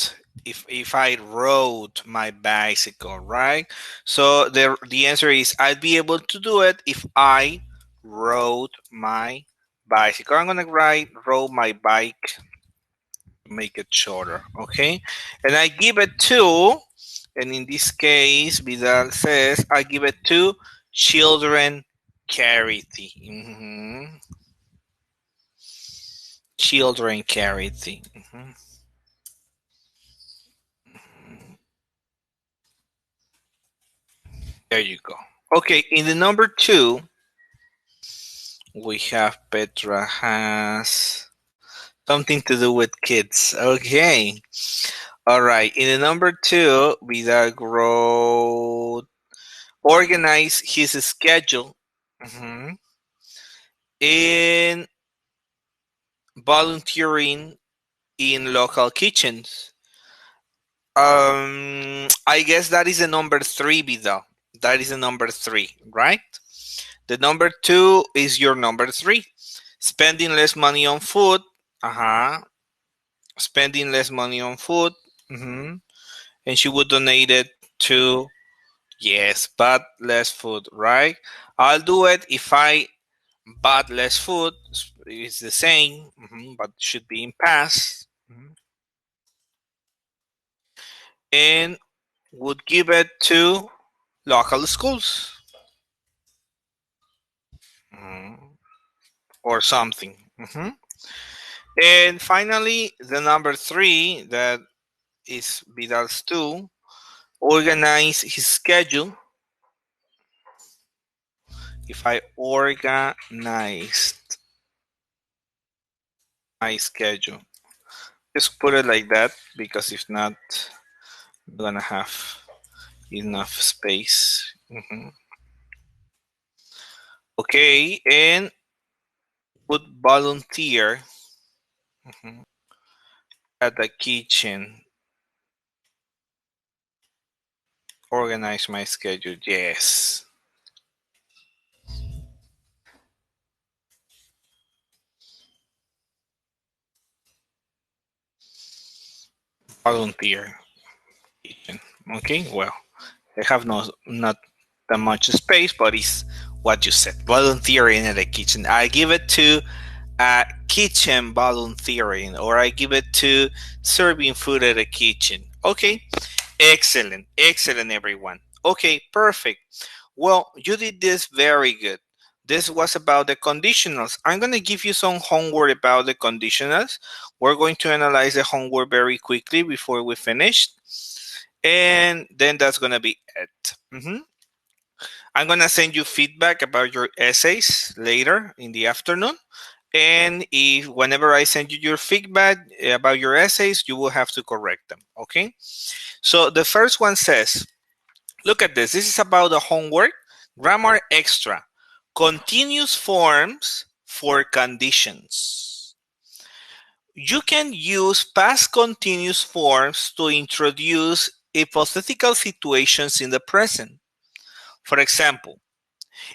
if I rode my bicycle, right? So the answer is I'd be able to do it if I rode my bicycle. I'm gonna write rode my bike, make it shorter, okay? And I give it to, and in this case, Vidal says I give it to children charity. Children charity. There you go. Okay, in the number 2, we have Petra has something to do with kids. Okay. All right. In the number 2, Vidal wrote organize his schedule in volunteering in local kitchens. I guess that is the number 3, Vidal. That is the number 3, right? The number 2 is your number 3. Spending less money on food. Uh-huh. Spending less money on food. And she would donate it to, yes, but less food, right? I'll do it if I bought less food. It's the same, but should be in past. And would give it to local schools or something. And finally, the number 3 that is Vidal's 2, organize his schedule. If I organized my schedule, just put it like that because if not, I'm gonna have enough space. Okay, and would volunteer at the kitchen. Organize my schedule. Yes. Volunteer. kitchen. Okay, well, I have not that much space, but it's what you said. Volunteering in the kitchen. I give it to kitchen volunteering, or I give it to serving food at the kitchen. Okay, excellent, excellent, everyone. Okay, perfect. Well, you did this very good. This was about the conditionals. I'm going to give you some homework about the conditionals. We're going to analyze the homework very quickly before we finish. And then that's going to be it. I'm going to send you feedback about your essays later in the afternoon. And if whenever I send you your feedback about your essays, you will have to correct them. Okay. So the first one says, look at this. This is about the homework. Grammar extra. Continuous forms for conditions. You can use past continuous forms to introduce hypothetical situations in the present. For example,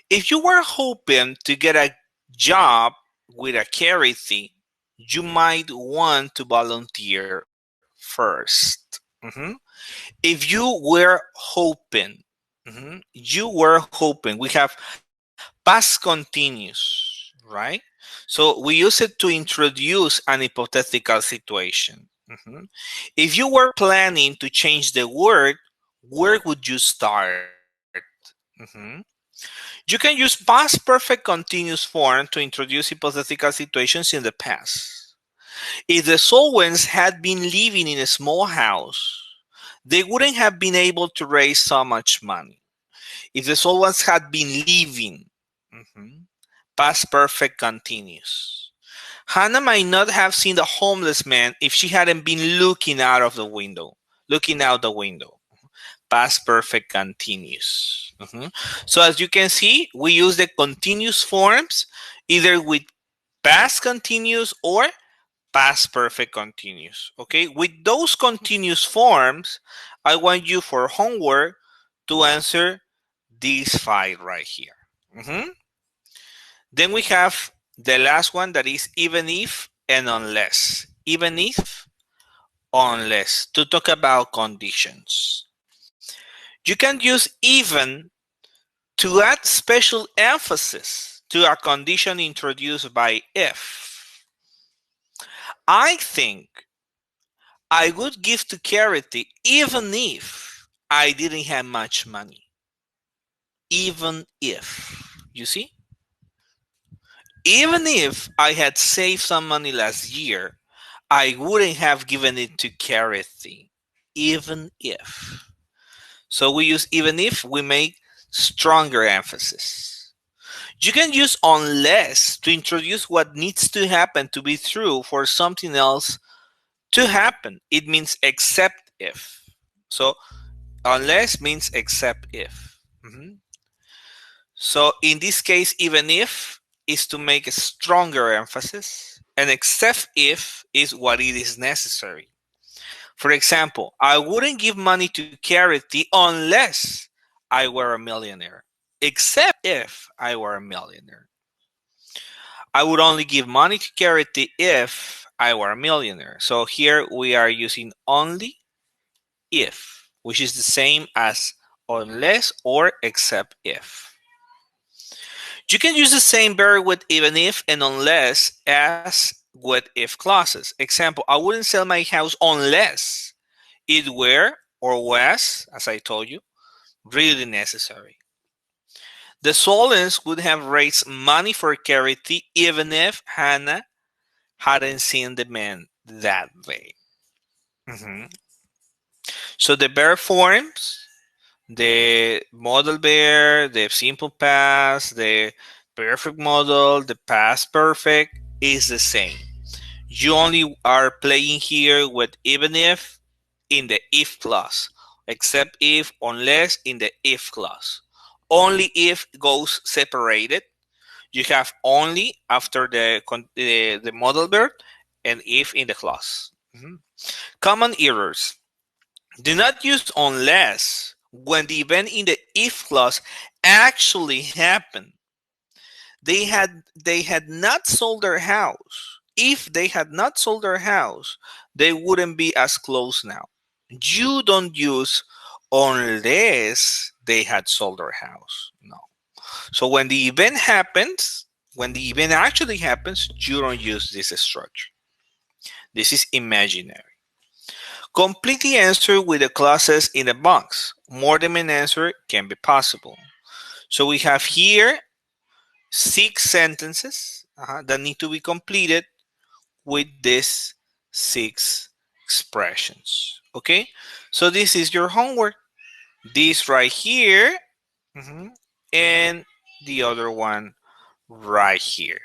if you were hoping to get a job with a charity, you might want to volunteer first. If you were hoping, you were hoping, we have past continuous, right? So we use it to introduce an hypothetical situation. If you were planning to change the word, where would you start? Mhm. You can use past perfect continuous form to introduce hypothetical situations in the past. If the Solwens had been living in a small house, they wouldn't have been able to raise so much money. If the Solwens had been living, mhm, past perfect continuous. Hannah might not have seen the homeless man if she hadn't been looking out of the window, looking out the window. Past perfect continuous. So as you can see, we use the continuous forms either with past continuous or past perfect continuous. Okay, with those continuous forms, I want you for homework to answer these five right here. Then we have the last one, that is even if and unless. Even if, unless, to talk about conditions. You can use even to add special emphasis to a condition introduced by if. I think I would give to charity even if I didn't have much money. Even if. You see? Even if I had saved some money last year, I wouldn't have given it to charity. Even if. So we use even if, we make stronger emphasis. You can use unless to introduce what needs to happen to be true for something else to happen. It means except if. So unless means except if. So in this case, even if is to make a stronger emphasis, and except if is what it is necessary. For example, I wouldn't give money to charity unless I were a millionaire, except if I were a millionaire. I would only give money to charity if I were a millionaire. So here we are using only if, which is the same as unless or except if. You can use the same verb with even if and unless as with if clauses. Example, I wouldn't sell my house unless it were or was, as I told you, really necessary. The Solons would have raised money for charity even if Hannah hadn't seen the man that day. Mhm. So the verb forms, the modal verb, the simple past, the perfect modal, the past perfect is the same. You only are playing here with even if in the if clause, except if, unless in the if clause. Only if goes separated. You have only after the modal verb and if in the clause. Common errors. Do not use unless when the event in the if clause actually happened. They had not sold their house. If they had not sold their house, they wouldn't be as close now. You don't use unless they had sold their house. No. So when the event happens, when the event actually happens, you don't use this structure. This is imaginary. Complete the answer with the clauses in the box. More than an answer can be possible. So we have here 6 sentences that need to be completed with these 6 expressions. Okay, so this is your homework. This right here, mhm, and the other one right here.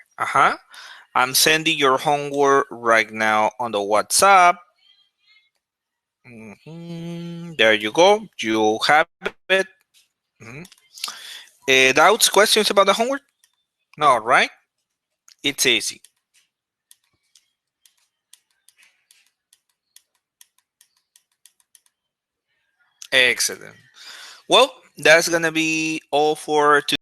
I'm sending your homework right now on the WhatsApp. There you go. You have it. Mhm. Doubts, questions about the homework? No, right? It's easy. Excellent. Well, that's gonna be all for today.